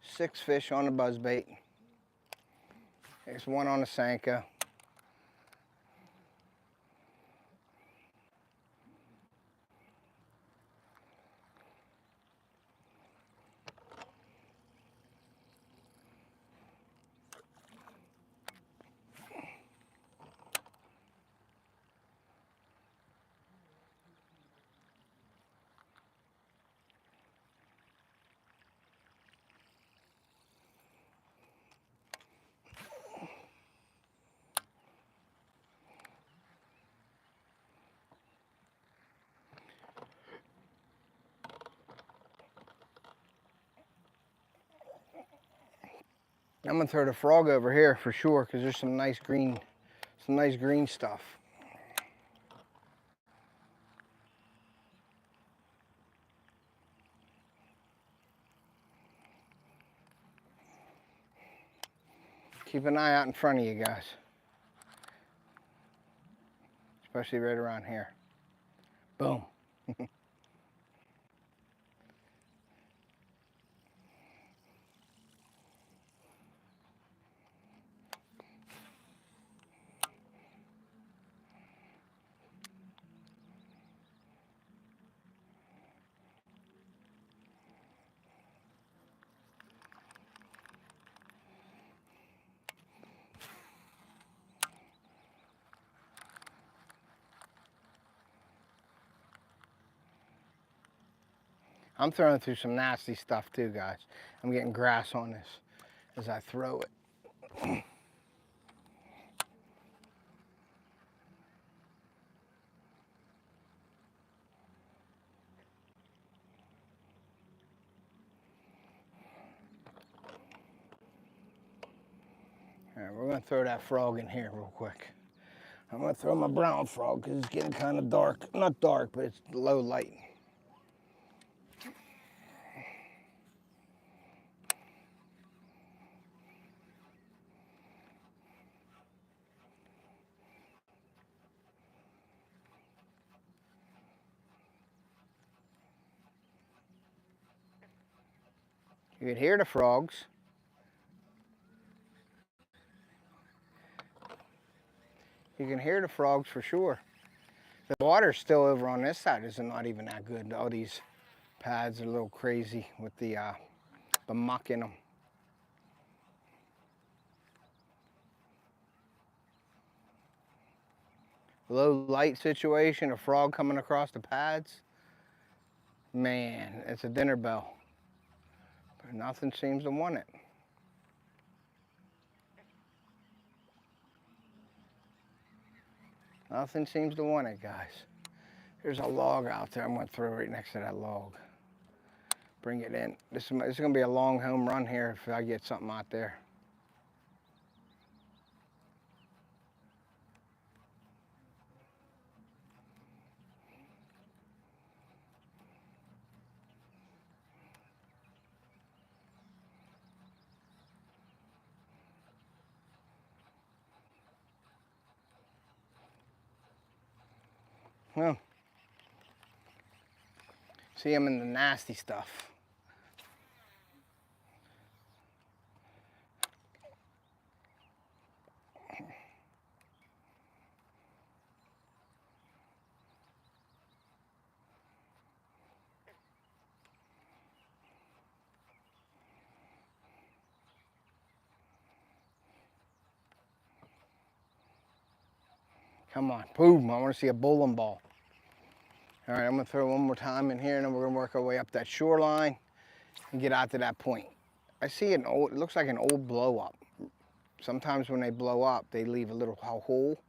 6 fish on the buzzbait. There's one on the Senko. I'm gonna throw the frog over here for sure because there's some nice green stuff. Keep an eye out in front of you guys, especially right around here. Boom. I'm throwing through some nasty stuff too, guys. I'm getting grass on this as I throw it. All right, we're gonna throw that frog in here real quick. I'm gonna throw my brown frog because it's getting kind of dark. Not dark, but it's low light. You can hear the frogs. You can hear the frogs for sure. The water's still over on this side is not even that good. All these pads are a little crazy with the muck in them. Low light situation, a frog coming across the pads. Man, it's a dinner bell. But nothing seems to want it. Nothing seems to want it, guys. There's a log out there. I'm gonna throw right next to that log. Bring it in. This is gonna be a long home run here if I get something out there. Well, see, I'm in the nasty stuff. Come on, boom, I want to see a bowling ball. All right, I'm gonna throw one more time in here and then we're gonna work our way up that shoreline and get out to that point. I see it looks like an old blow up. Sometimes when they blow up, they leave a little hole.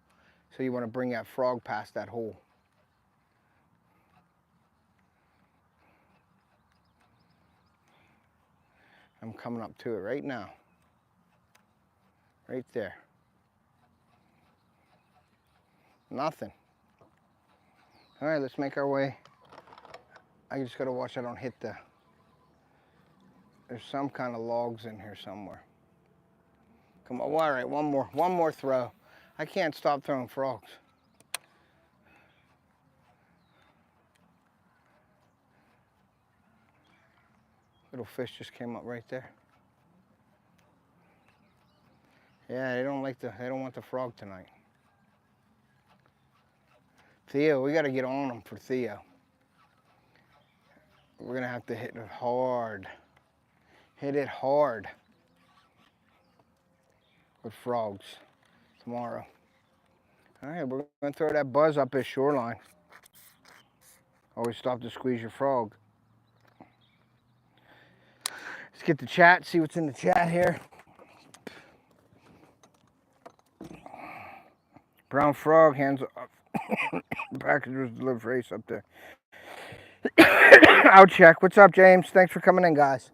So you wanna bring that frog past that hole. I'm coming up to it right now. Right there. Nothing. All right, let's make our way. I just gotta watch I don't hit the, there's some kind of logs in here somewhere. Come on, all right, one more throw. I can't stop throwing frogs. Little fish just came up right there. Yeah, they don't want the frog tonight. Theo, we got to get on them for Theo. We're going to have to hit it hard. Hit it hard with frogs tomorrow. All right, we're going to throw that buzz up his shoreline. Always stop to squeeze your frog. Let's get the chat, see what's in the chat here. Brown frog, hands up. Package was delivered for Ace up there. I'll check. What's up, James? Thanks for coming in, guys.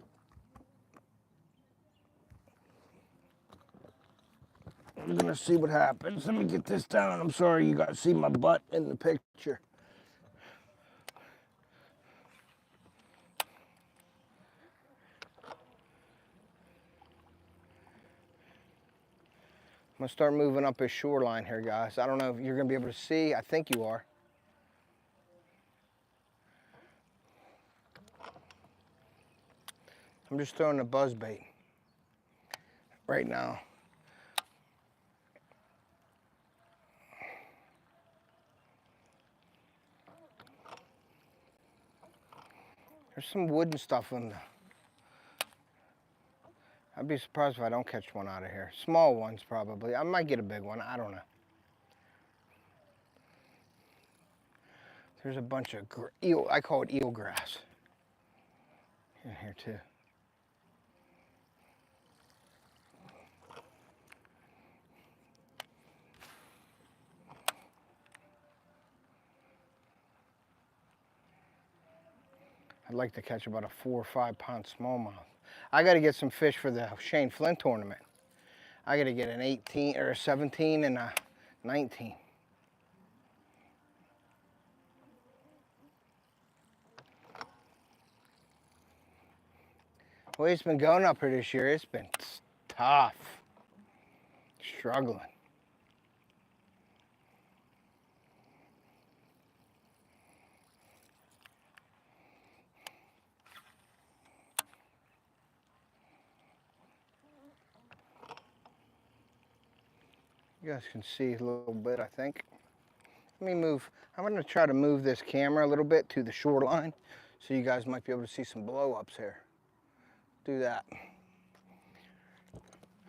I'm gonna see what happens. Let me get this down. I'm sorry you got to see my butt in the picture. I'm gonna start moving up his shoreline here, guys. I don't know if you're gonna be able to see. I think you are. I'm just throwing the buzz bait right now. There's some wood and stuff in there. I'd be surprised if I don't catch one out of here. Small ones, probably. I might get a big one. I don't know. There's a bunch of eel. I call it eel grass in here, too. I'd like to catch about a 4 or 5 pound smallmouth. I got to get some fish for the Shane Flynn tournament. I got to get an 18 or a 17 and a 19. Well, it's been going up here this year. It's been tough. Struggling. You guys can see a little bit, I think. Let me move. I'm going to try to move this camera a little bit to the shoreline so you guys might be able to see some blow-ups here. Do that.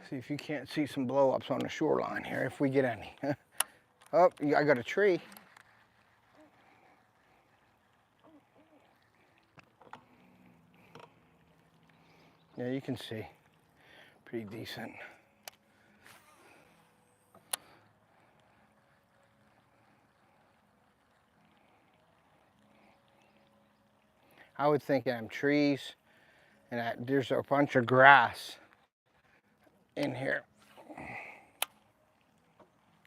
See if you can't see some blow-ups on the shoreline here, if we get any. Oh, I got a tree. Yeah, you can see. Pretty decent. I would think trees and that there's a bunch of grass in here.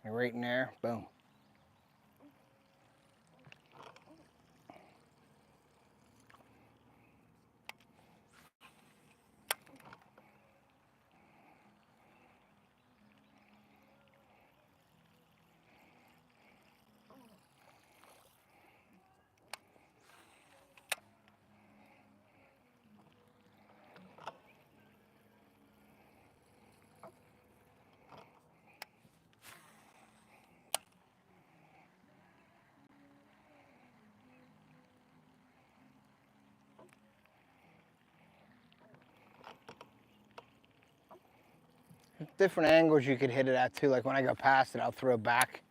And right in there, boom. Different angles you could hit it at too. Like when I go past it, I'll throw back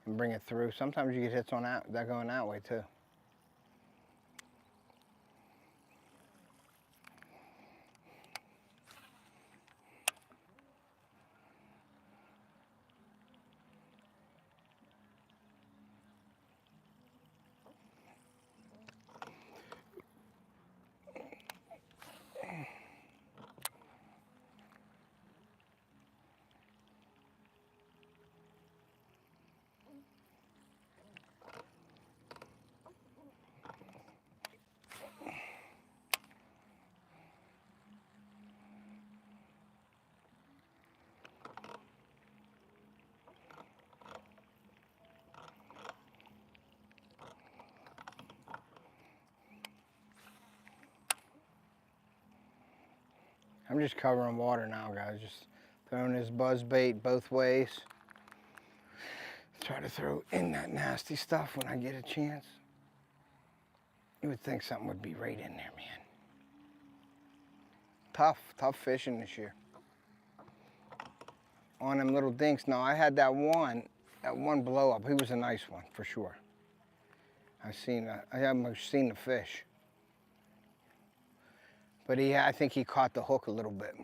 and bring it through. Sometimes you get hits on that going that way too. I'm just covering water now, guys. Just Throwing his buzz bait both ways. Try to throw in that nasty stuff when I get a chance. You would think something would be right in there, man. Tough fishing this year. On them little dinks. No, I had that one blow up. He was a nice one for sure. I haven't seen the fish. But I think he caught the hook a little bit.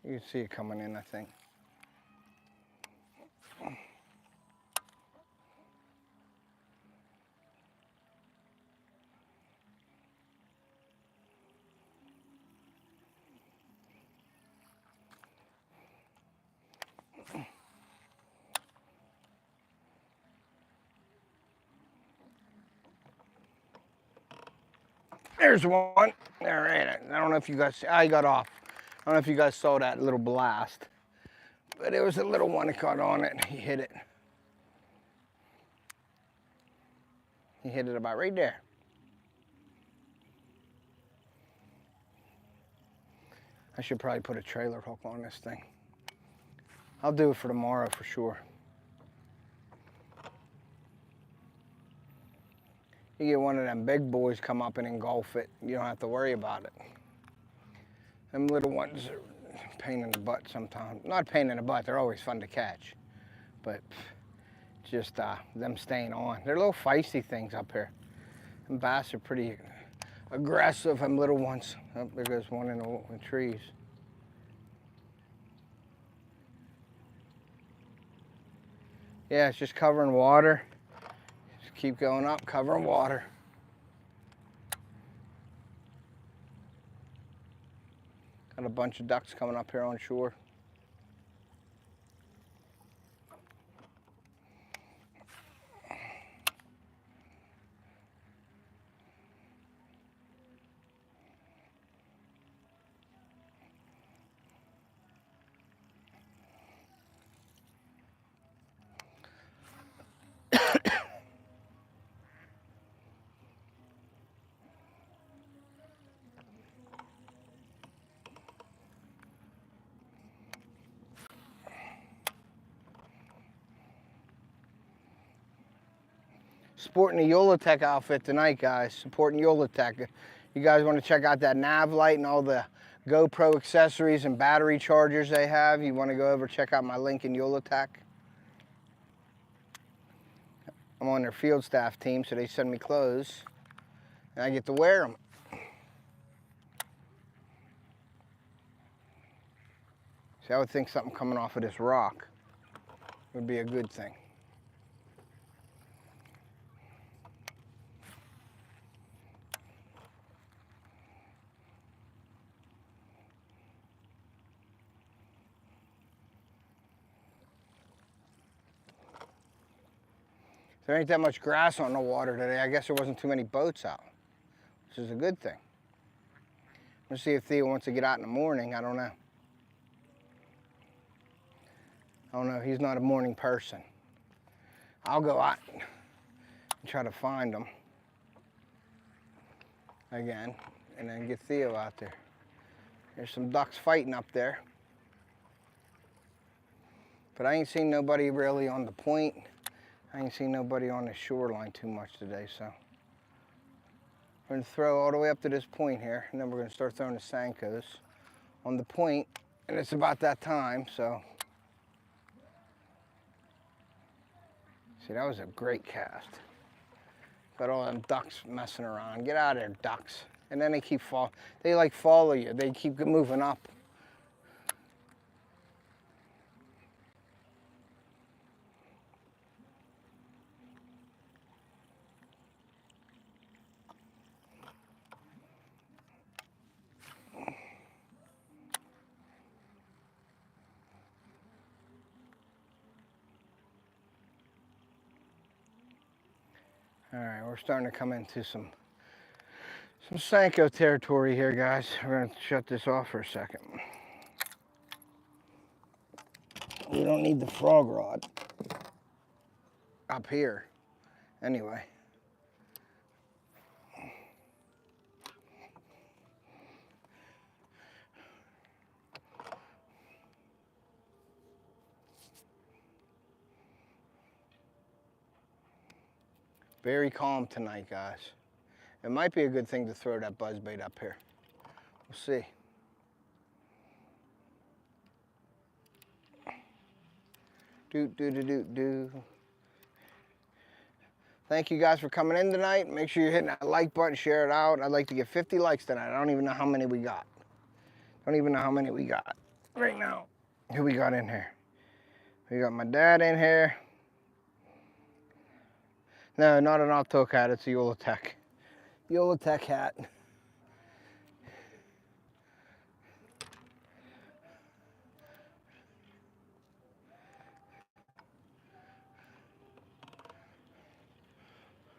You can see it coming in, I think. There's one. All right. I don't know if you guys, I got off. I don't know if you guys saw that little blast, but it was a little one that caught on it. He hit it. He hit it about right there. I should probably put a trailer hook on this thing. I'll do it for tomorrow for sure. You get one of them big boys come up and engulf it, you don't have to worry about it. Them little ones are a pain in the butt sometimes. Not a pain in the butt, they're always fun to catch. But just them staying on. They're little feisty things up here. Them bass are pretty aggressive, them little ones. Oh, there goes one in the trees. Yeah, it's just covering water. Just keep going up, covering water. Got a bunch of ducks coming up here on shore. Sporting the Yolatech outfit tonight, guys. Supporting Yolatech. You guys want to check out that nav light and all the GoPro accessories and battery chargers they have, you want to go over check out my link in Yolatech. I'm on their field staff team, so they send me clothes and I get to wear them. See, I would think something coming off of this rock would be a good thing. There ain't that much grass on the water today. I guess there wasn't too many boats out, which is a good thing. Let's see if Theo wants to get out in the morning. I don't know. I don't know. He's not a morning person. I'll go out and try to find him again and then get Theo out there. There's some ducks fighting up there. But I ain't seen nobody really on the point. I ain't seen nobody on the shoreline too much today, so. We're gonna throw all the way up to this point here, and then we're gonna start throwing the Sankos on the point, and it's about that time, so. See, that was a great cast. Got all them ducks messing around. Get out of there, ducks. And then they like follow you. They keep moving up. All right, we're starting to come into some Sanko territory here, guys. We're gonna shut this off for a second. You don't need the frog rod up here, anyway. Very calm tonight, guys. It might be a good thing to throw that buzzbait up here. We'll see. Do. Thank you guys for coming in tonight. Make sure you're hitting that like button, share it out. I'd like to get 50 likes tonight. I don't even know how many we got. Don't even know how many we got right now. Who we got in here? We got my dad in here. No, not an Opto hat, it's a Yolatech. Yolatech hat.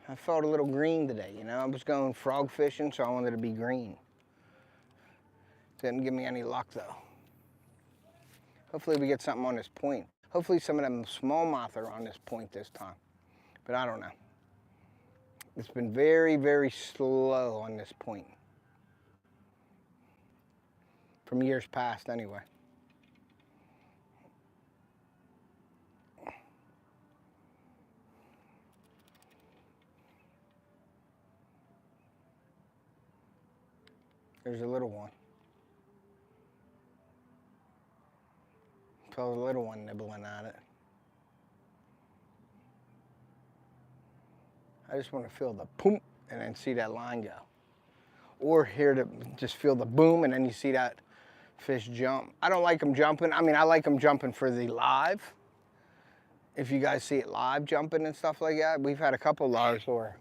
I felt a little green today, you know. I was going frog fishing, so I wanted to be green. Didn't give me any luck though. Hopefully we get something on this point. Hopefully some of them smallmouth are on this point this time. But I don't know. It's been very, very slow on this point. From years past anyway. There's a little one. Felt a little one nibbling at it. I just want to feel the boom and then see that line go. Or hear the, just feel the boom and then you see that fish jump. I don't like them jumping. I mean, I like them jumping for the live. If you guys see it live jumping and stuff like that. We've had a couple lives where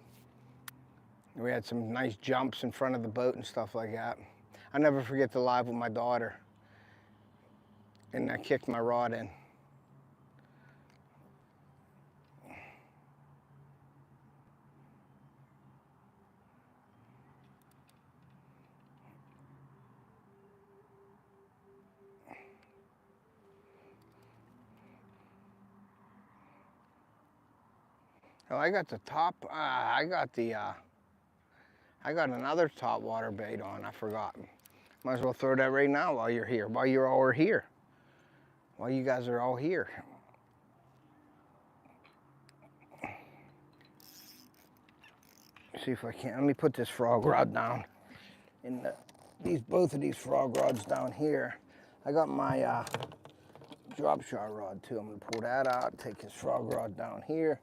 we had some nice jumps in front of the boat and stuff like that. I never forget the live with my daughter. And I kicked my rod in. Oh, I got the top, I got another top water bait on, I forgot. Might as well throw that right now while you're here, while you're all here. While you guys are all here. See if I can, let me put this frog rod down. Both of these frog rods down here. I got my drop shot rod too. I'm gonna pull that out, take this frog rod down here.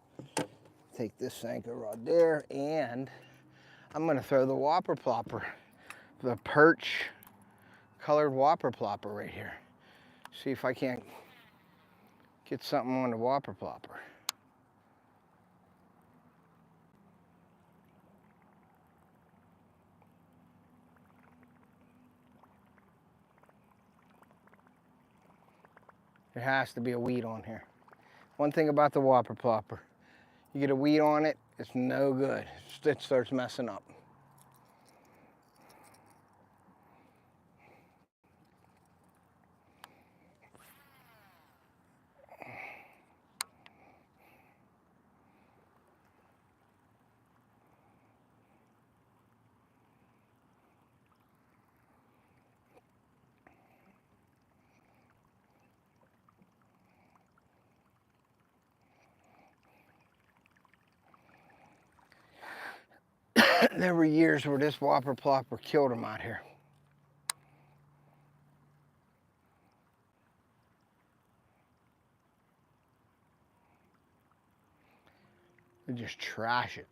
Take this anchor rod there, and I'm gonna throw the whopper plopper, the perch colored whopper plopper right here. See if I can't get something on the whopper plopper. There has to be a weed on here. One thing about the whopper plopper, you get a weed on it, it's no good. It starts messing up. There were years where this whopper plopper killed them out here. They just trash it.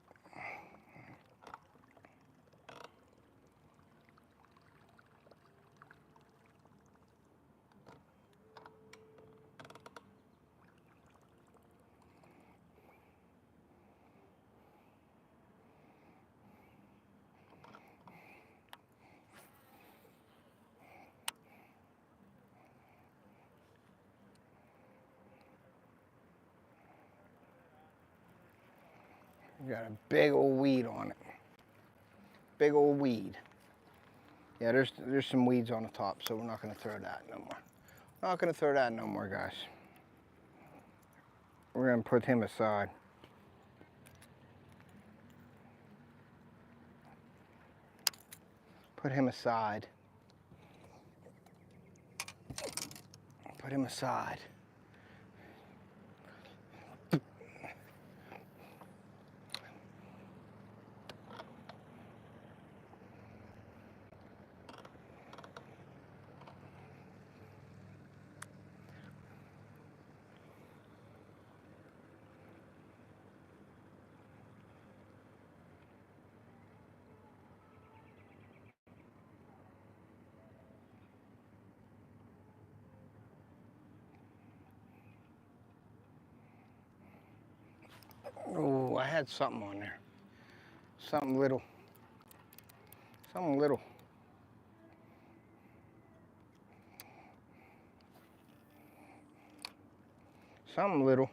You got a big old weed on it. Big old weed. Yeah, there's some weeds on the top, so we're not gonna throw that no more. Not gonna throw that no more, guys. We're gonna put him aside. Put him aside. Put him aside. Oh, I had something on there. Something little. Something little. Something little.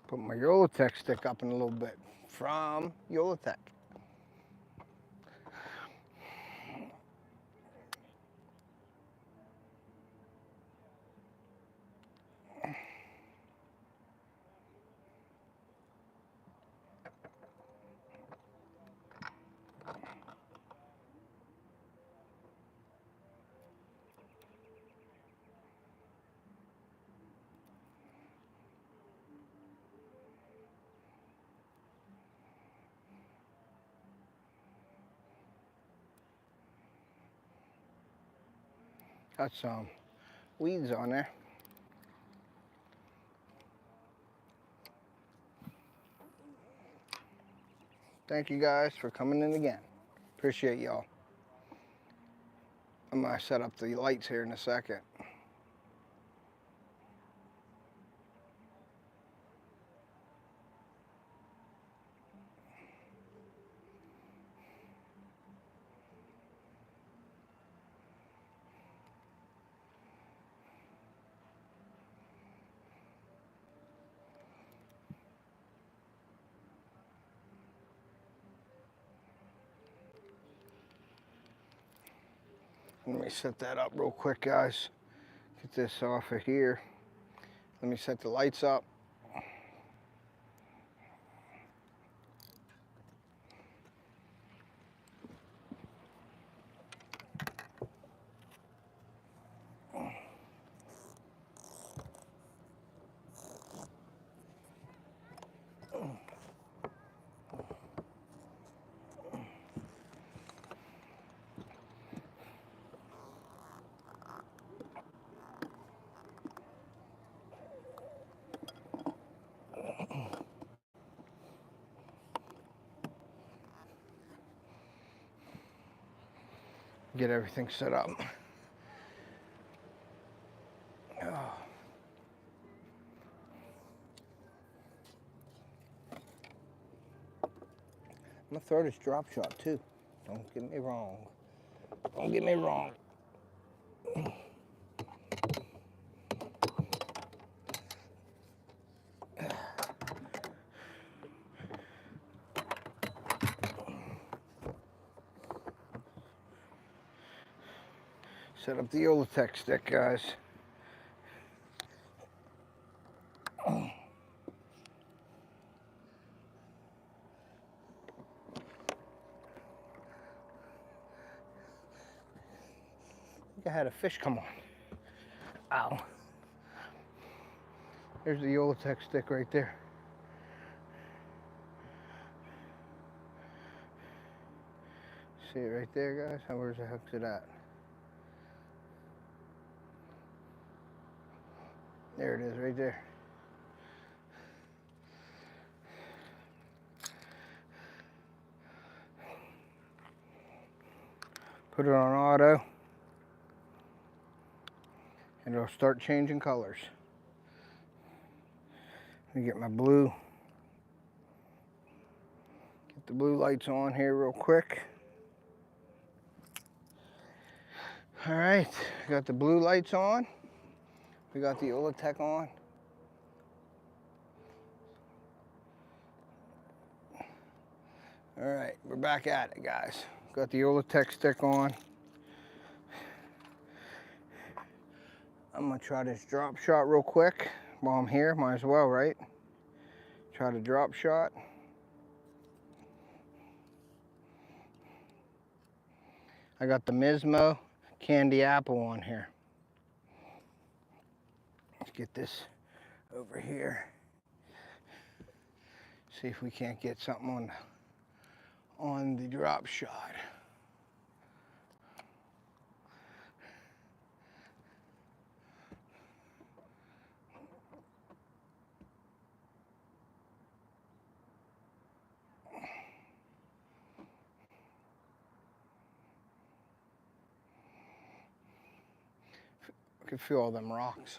Put my Yolatech stick up in a little bit from Yolatech. Got some weeds on there. Thank you guys for coming in again. Appreciate y'all. I'm gonna set up the lights here in a second. Let me set that up real quick, guys. Get this off of here. Let me set the lights up. Get everything set up. Oh. I'm gonna throw this drop shot too. Don't get me wrong. Don't get me wrong. Set up the Yolatech stick, guys. I think I had a fish come on. Ow. There's the Yolatech stick right there. See it right there, guys? Where's the heck's it at? There it is, right there. Put it on auto, and it'll start changing colors. Let me get my blue. Get the blue lights on here real quick. All right, got the blue lights on. We got the Yolatech on. All right, we're back at it, guys. Got the Yolatech stick on. I'm gonna try this drop shot real quick while I'm here. Might as well, right? Try to drop shot. I got the Mismo candy apple on here. Let's get this over here. See if we can't get something on the drop shot. I can feel all them rocks.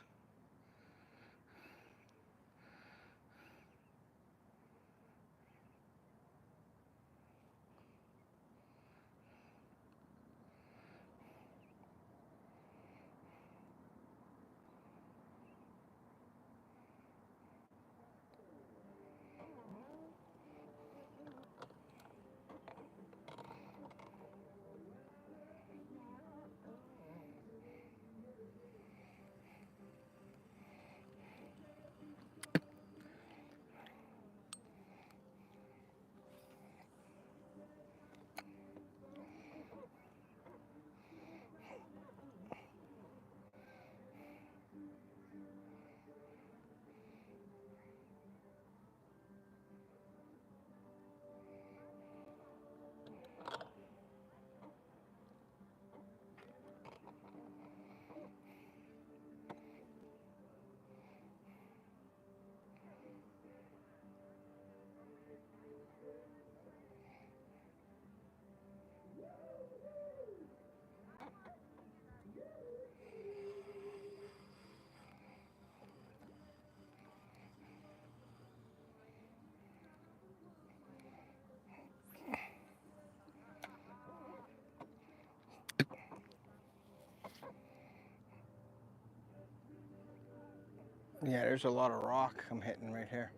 Yeah, there's a lot of rock I'm hitting right here.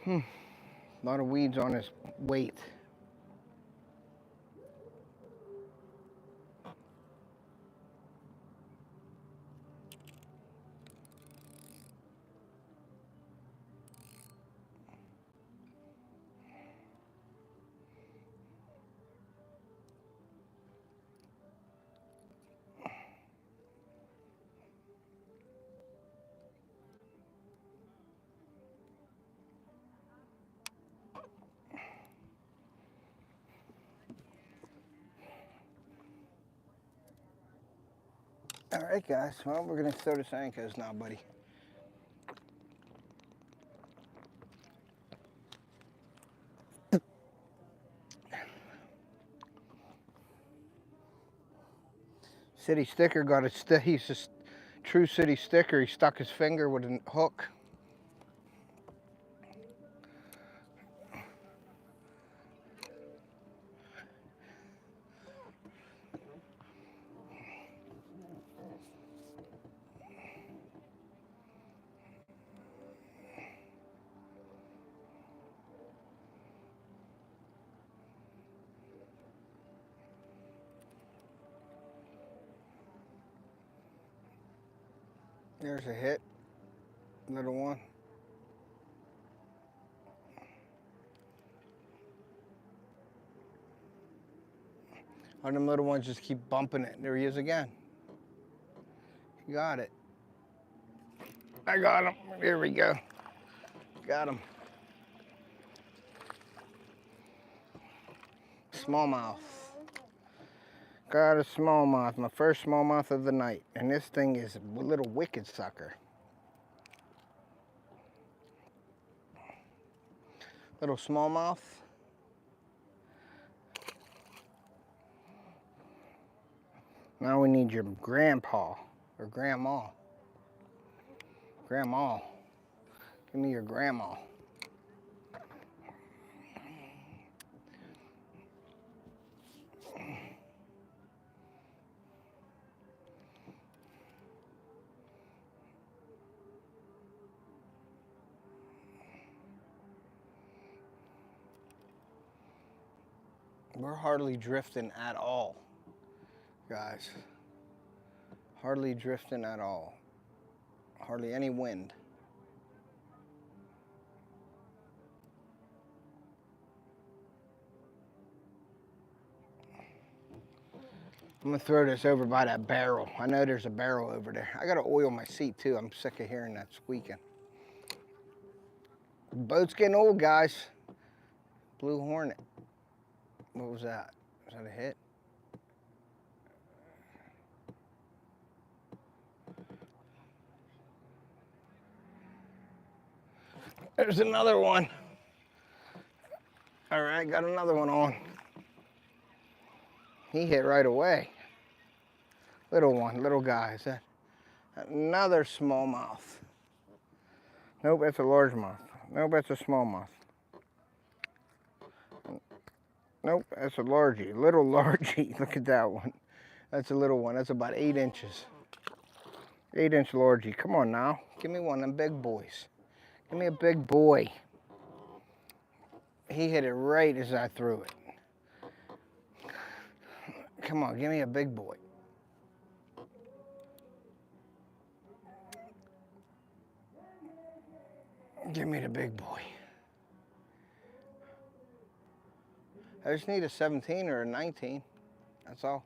A lot of weeds on his weight. All right, guys. Well, we're gonna throw the Senkos now, buddy. City Sticker got a he's a true City Sticker. He stuck his finger with a hook. There's a hit, little one. All them little ones just keep bumping it. There he is again. You got it. I got him. There we go. Got him. Smallmouth. Got a smallmouth, my first smallmouth of the night. And this thing is a little wicked sucker. Little smallmouth. Now we need your grandpa or grandma. Grandma. Give me your grandma. We're hardly drifting at all, guys. Hardly drifting at all. Hardly any wind. I'm gonna throw this over by that barrel. I know there's a barrel over there. I gotta oil my seat too. I'm sick of hearing that squeaking. The boat's getting old, guys. Blue Hornet. What was that? Was that a hit? There's another one. All right, got another one on. He hit right away. Little one, little guy. Is that another smallmouth? Nope, that's a largemouth. Nope, that's a smallmouth. Nope, that's a largie, little largie. Look at that one. That's a little one. That's about 8 inches. 8-inch largie. Come on now. Give me one of them big boys. Give me a big boy. He hit it right as I threw it. Come on, give me a big boy. Give me the big boy. I just need a 17 or a 19. That's all.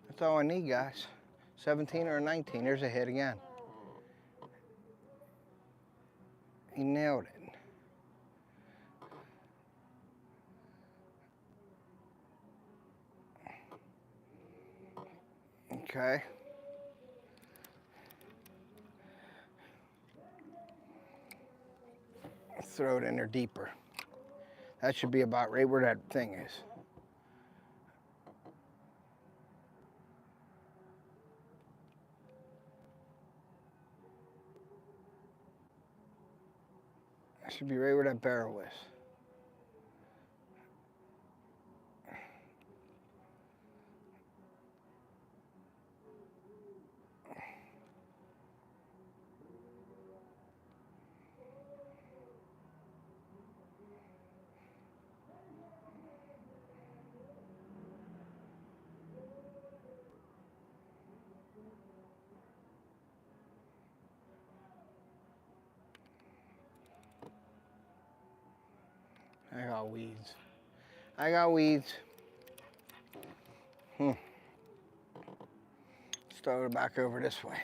That's all I need, guys. 17 or a 19. There's a hit again. He nailed it. Okay. Throw it in there deeper. That should be about right where that thing is. That should be right where that barrel is. I got weeds. I got weeds. Let's throw it back over this way.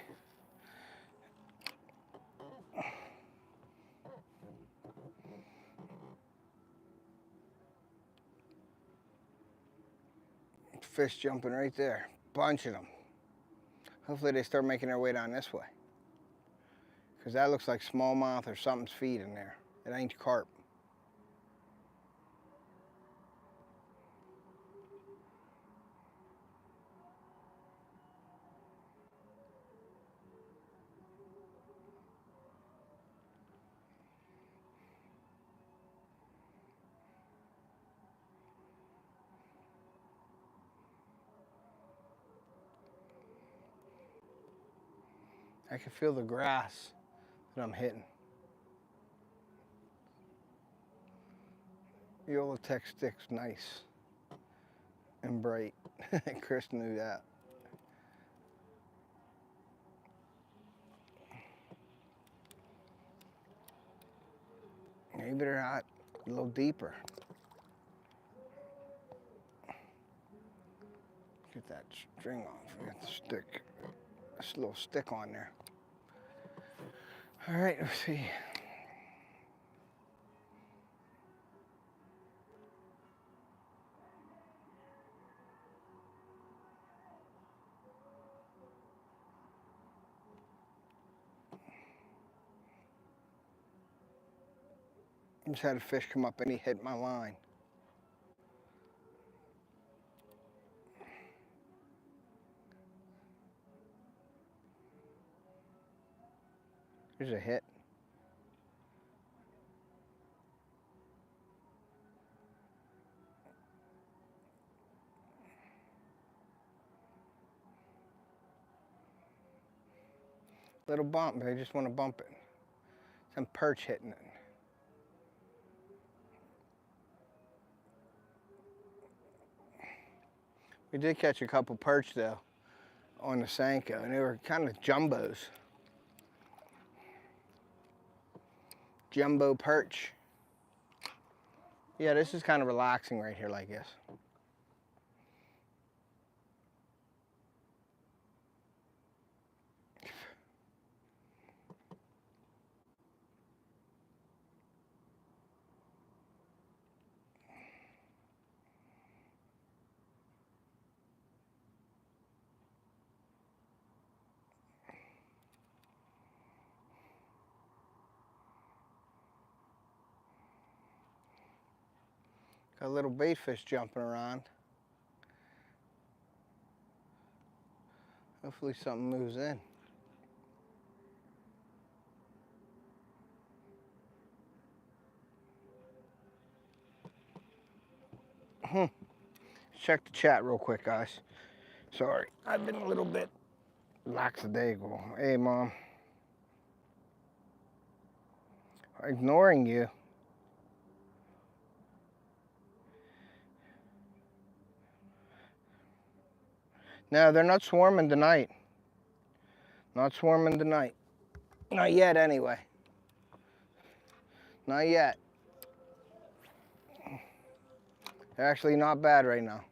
Fish jumping right there. Bunch of them. Hopefully they start making their way down this way. Because that looks like smallmouth or something's feeding there. It ain't carp. I can feel the grass that I'm hitting. The Olitech stick's nice and bright. Chris knew that. Maybe they're not a little deeper. Get that string off. We got the stick. This little stick on there. All right, let's see. I just had a fish come up and he hit my line. There's a hit. Little bump, I just want to bump it. Some perch hitting it. We did catch a couple perch though on the Senko, and they were kind of jumbos. Jumbo perch. Yeah, this is kind of relaxing right here like this. Got a little bait fish jumping around. Hopefully something moves in. Check the chat real quick, guys. Sorry, I've been a little bit lackadaisical. Hey, Mom. Ignoring you. No, they're not swarming tonight. Not swarming tonight. Not yet, anyway. Not yet. They're actually not bad right now.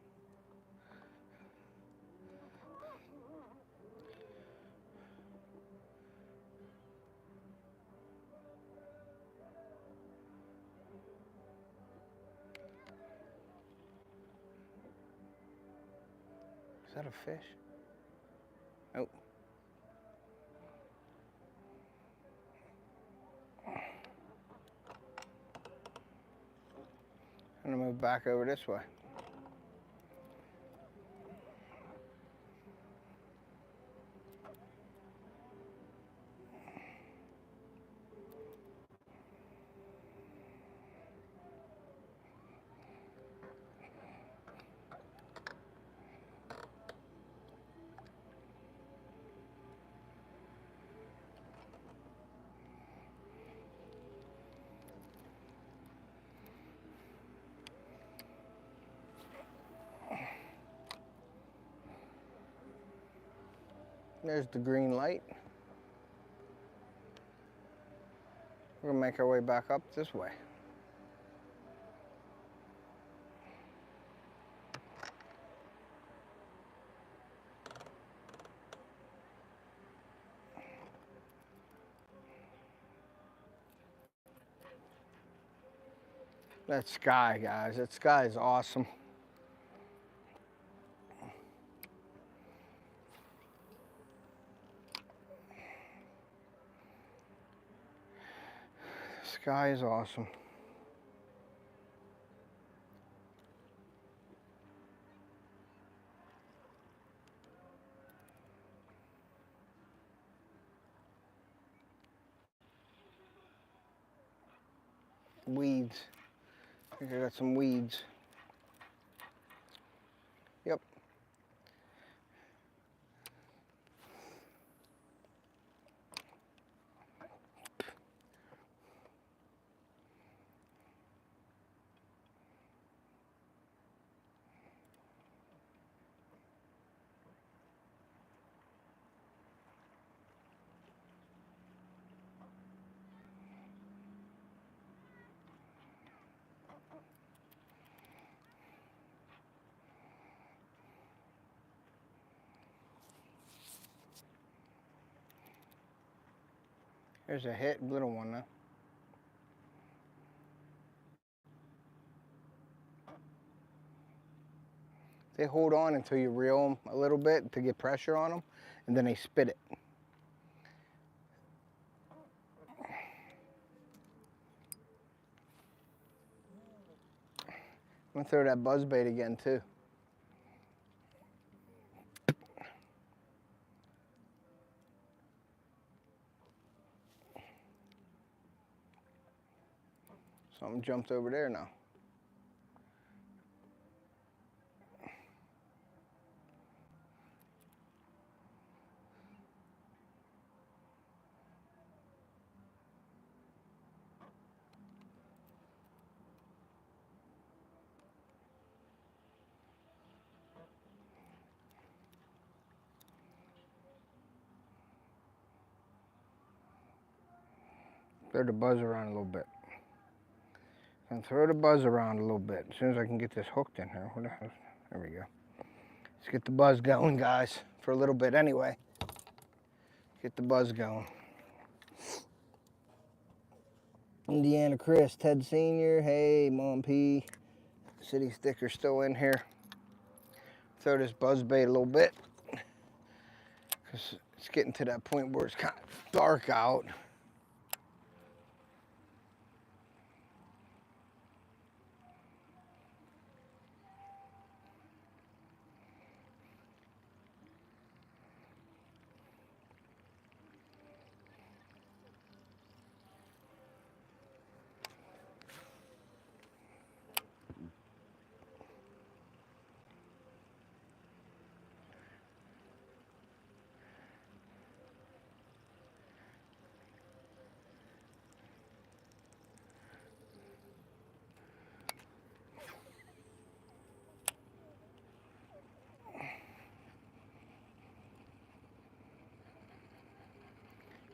Is that a fish? Nope. I'm gonna move back over this way. There's the green light. We're gonna make our way back up this way. That sky, guys, that sky is awesome. Sky is awesome. Weeds. I think I got some weeds. Yep. There's a hit, little one though. They hold on until you reel them a little bit to get pressure on them, and then they spit it. I'm gonna throw that buzzbait again too. Something jumped over there now. Throw the buzz around a little bit. And throw the buzz around a little bit. As soon as I can get this hooked in here. What the hell? There we go. Let's get the buzz going, guys. For a little bit anyway. Get the buzz going. Indiana Chris, Ted Sr. Hey, Mom P. City sticker still in here. Throw this buzz bait a little bit. Because it's getting to that point where it's kind of dark out.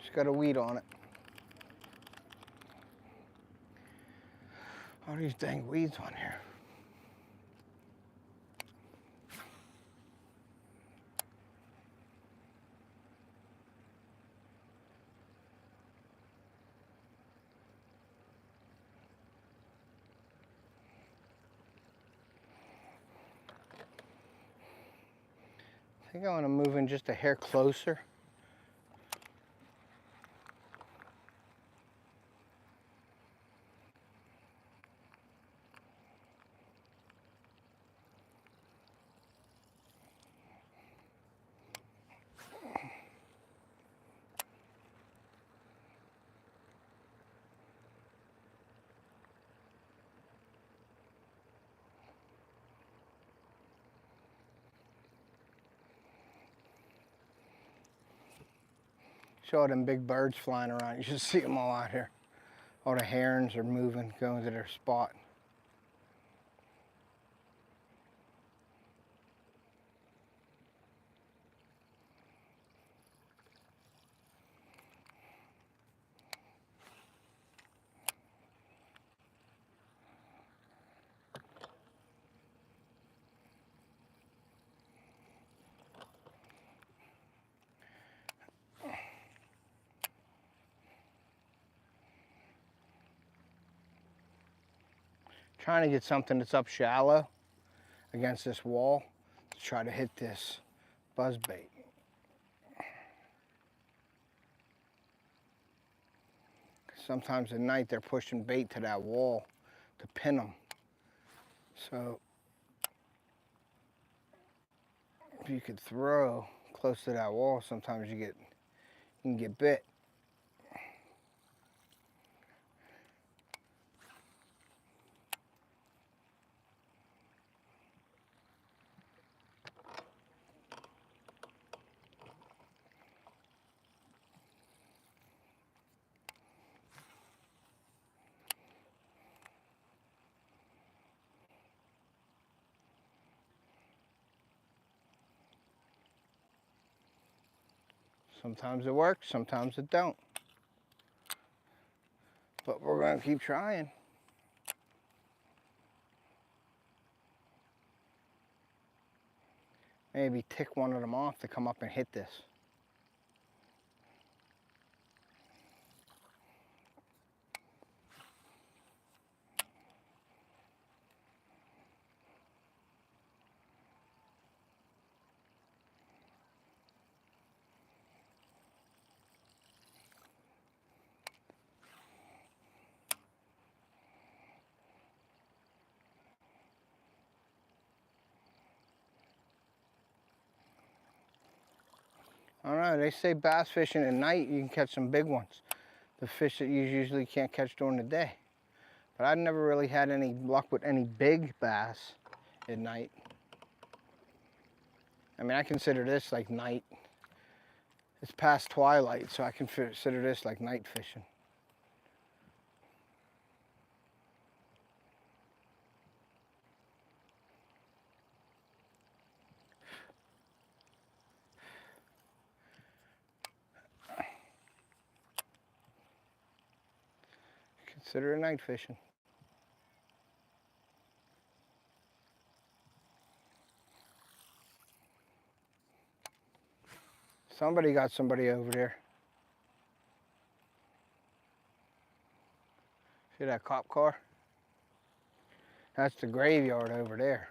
Just got a weed on it. All these dang weeds on here. I think I want to move in just a hair closer. Show all them big birds flying around. You should see them all out here. All the herons are moving, going to their spot. Trying to get something that's up shallow against this wall to try to hit this buzz bait. Sometimes at night they're pushing bait to that wall to pin them. So if you could throw close to that wall, sometimes you can get bit. Sometimes it works, sometimes it don't. But we're gonna keep trying. Maybe tick one of them off to come up and hit this. I don't know, they say bass fishing at night, you can catch some big ones. The fish that you usually can't catch during the day. But I've never really had any luck with any big bass at night. I mean, I consider this like night. It's past twilight, so I can consider this like night fishing. Consider it night fishing. Somebody got somebody over there. See that cop car? That's the graveyard over there.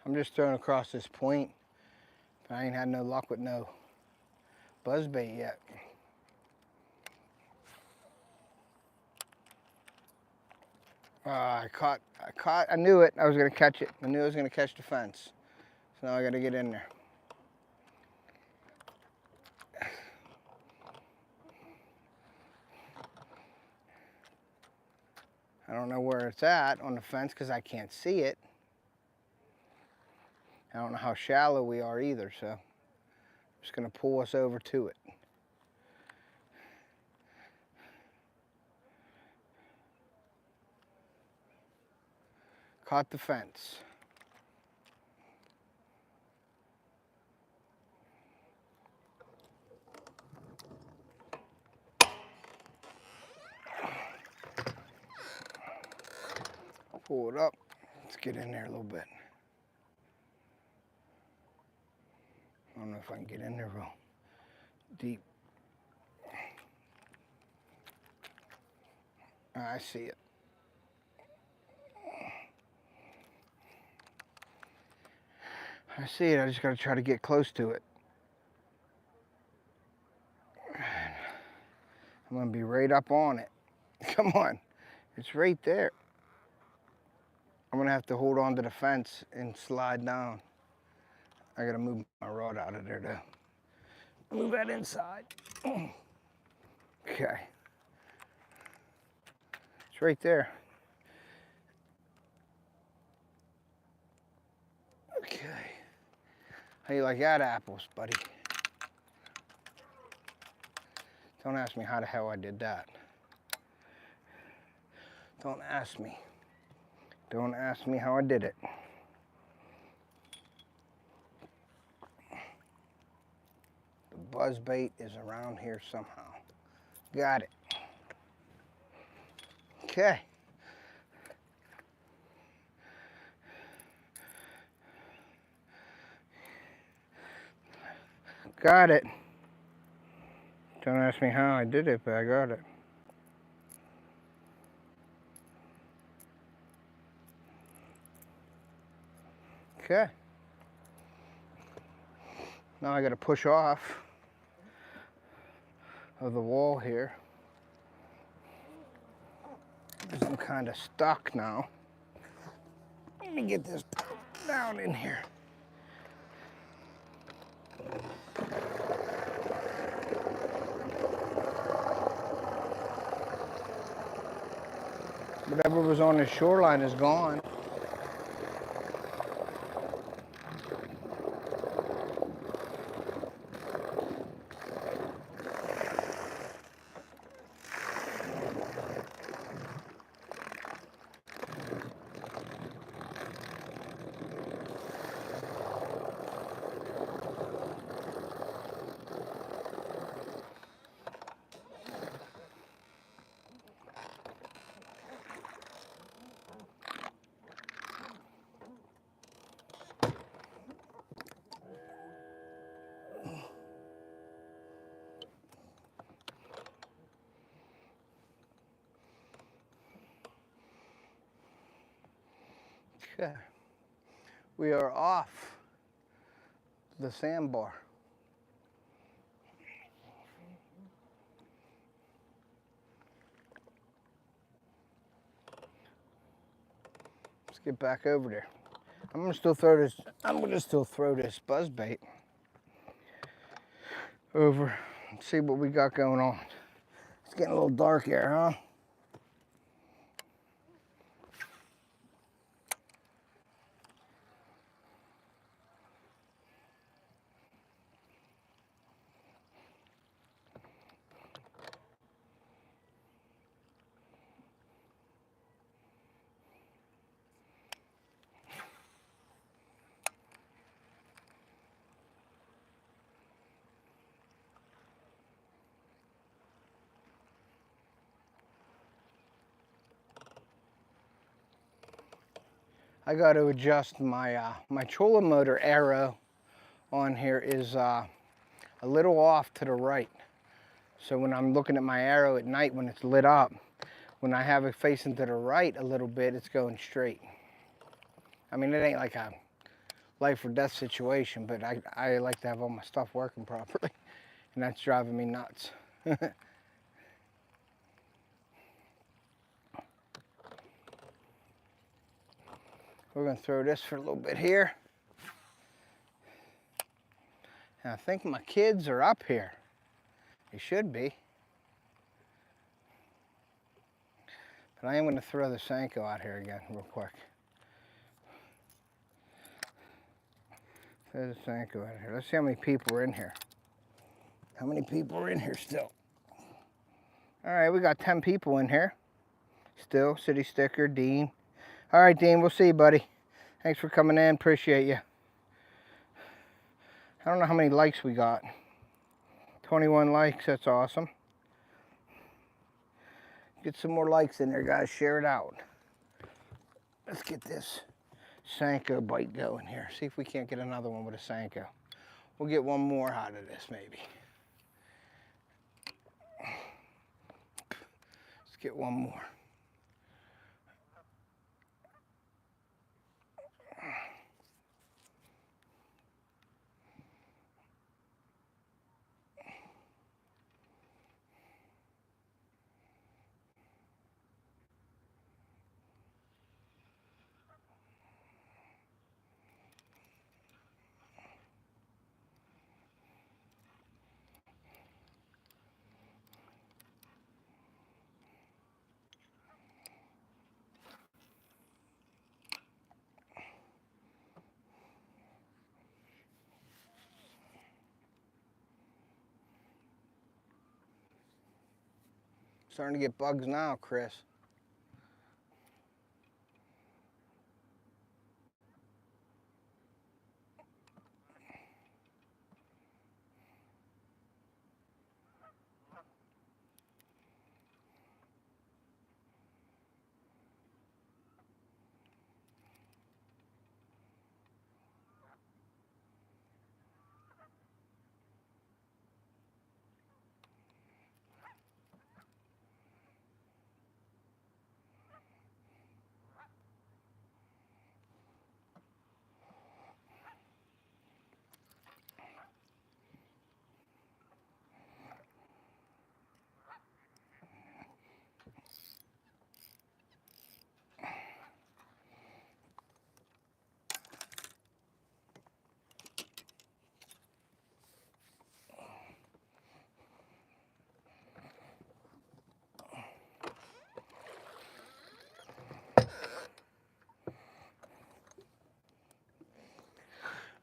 I'm just throwing across this point. I ain't had no luck with no buzzbait yet. I knew it. I was gonna catch it. I knew I was gonna catch the fence. So now I gotta get in there. I don't know where it's at on the fence because I can't see it. I don't know how shallow we are either, so I'm just gonna pull us over to it. Caught the fence. Pull it up. Let's get in there a little bit. I don't know if I can get in there real deep. I see it. I see it. I just got to try to get close to it. I'm going to be right up on it. Come on. It's right there. I'm going to have to hold on to the fence and slide down. I got to move my rod out of there to move that inside. Okay. It's right there. Okay. How you like that, apples, buddy? Don't ask me how the hell I did that. Don't ask me. Don't ask me how I did it. The buzzbait is around here somehow. Got it. Okay. Got it. Don't ask me how I did it, but I got it. Okay. Now I got to push off of the wall here. I'm kind of stuck now. Let me get this down in here. Whatever was on the shoreline is gone. Okay. We are off the sandbar. get back over there. I'm gonna still throw this buzz bait over and see what we got going on. It's getting a little dark here, huh? I got to adjust my my trolling motor arrow on here is a little off to the right. So when I'm looking at my arrow at night when it's lit up, when I have it facing to the right a little bit, it's going straight. I mean, it ain't like a life or death situation, but I like to have all my stuff working properly, and that's driving me nuts. We're gonna throw this for a little bit here. And I think my kids are up here. They should be. But I am gonna throw the Senko out here again real quick. Throw the Senko out here. Let's see how many people are in here. How many people are in here still? All right, we got 10 people in here. Still, City Sticker, Dean. All right, Dean, we'll see you, buddy. Thanks for coming in, appreciate you. I don't know how many likes we got. 21 likes, that's awesome. Get some more likes in there, guys, share it out. Let's get this Senko bite going here. See if we can't get another one with a Senko. We'll get one more out of this, maybe. Let's get one more. Starting to get bugs now, Chris.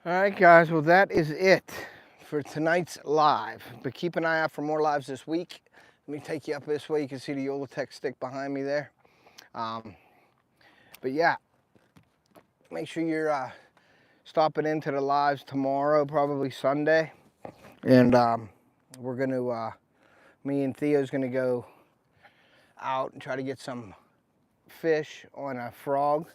All right, guys, well, that is it for tonight's live. But keep an eye out for more lives this week. Let me take you up this way. You can see the Yolotech stick behind me there. But yeah, make sure you're stopping into the lives tomorrow, probably Sunday. And we're going to, me and Theo's going to go out and try to get some fish on a frog.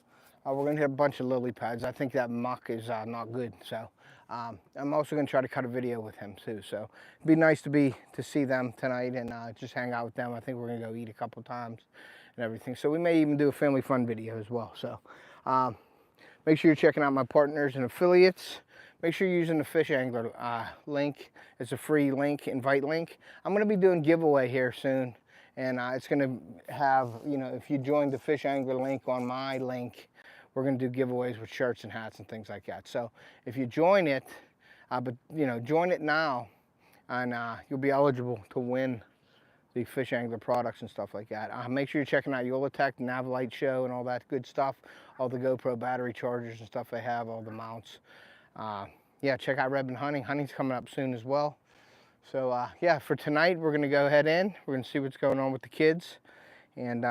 We're going to hit a bunch of lily pads. I think that muck is not good. So I'm also going to try to cut a video with him too. So it'd be nice to see them tonight and just hang out with them. I think we're going to go eat a couple times and everything. So we may even do a family fun video as well. So make sure you're checking out my partners and affiliates. Make sure you're using the FishAngler link. It's a free link, invite link. I'm going to be doing giveaway here soon. And it's going to have, you know, if you join the FishAngler link on my link, we're going to do giveaways with shirts and hats and things like that. So if you join it, but you know, join it now, and you'll be eligible to win the FishAngler products and stuff like that. Make sure you're checking out Yolatech, Navilite Show, and all that good stuff. All the GoPro battery chargers and stuff they have, all the mounts. Yeah, check out Redmond Hunting. Hunting's coming up soon as well. So yeah, for tonight, we're going to go ahead in. We're going to see what's going on with the kids, and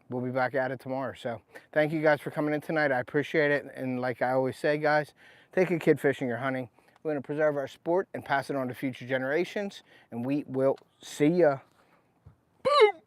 we'll be back at it tomorrow. So thank you guys for coming in tonight. I appreciate it. And like I always say, guys, take a kid fishing or hunting. We're going to preserve our sport and pass it on to future generations. And we will see ya. Boom!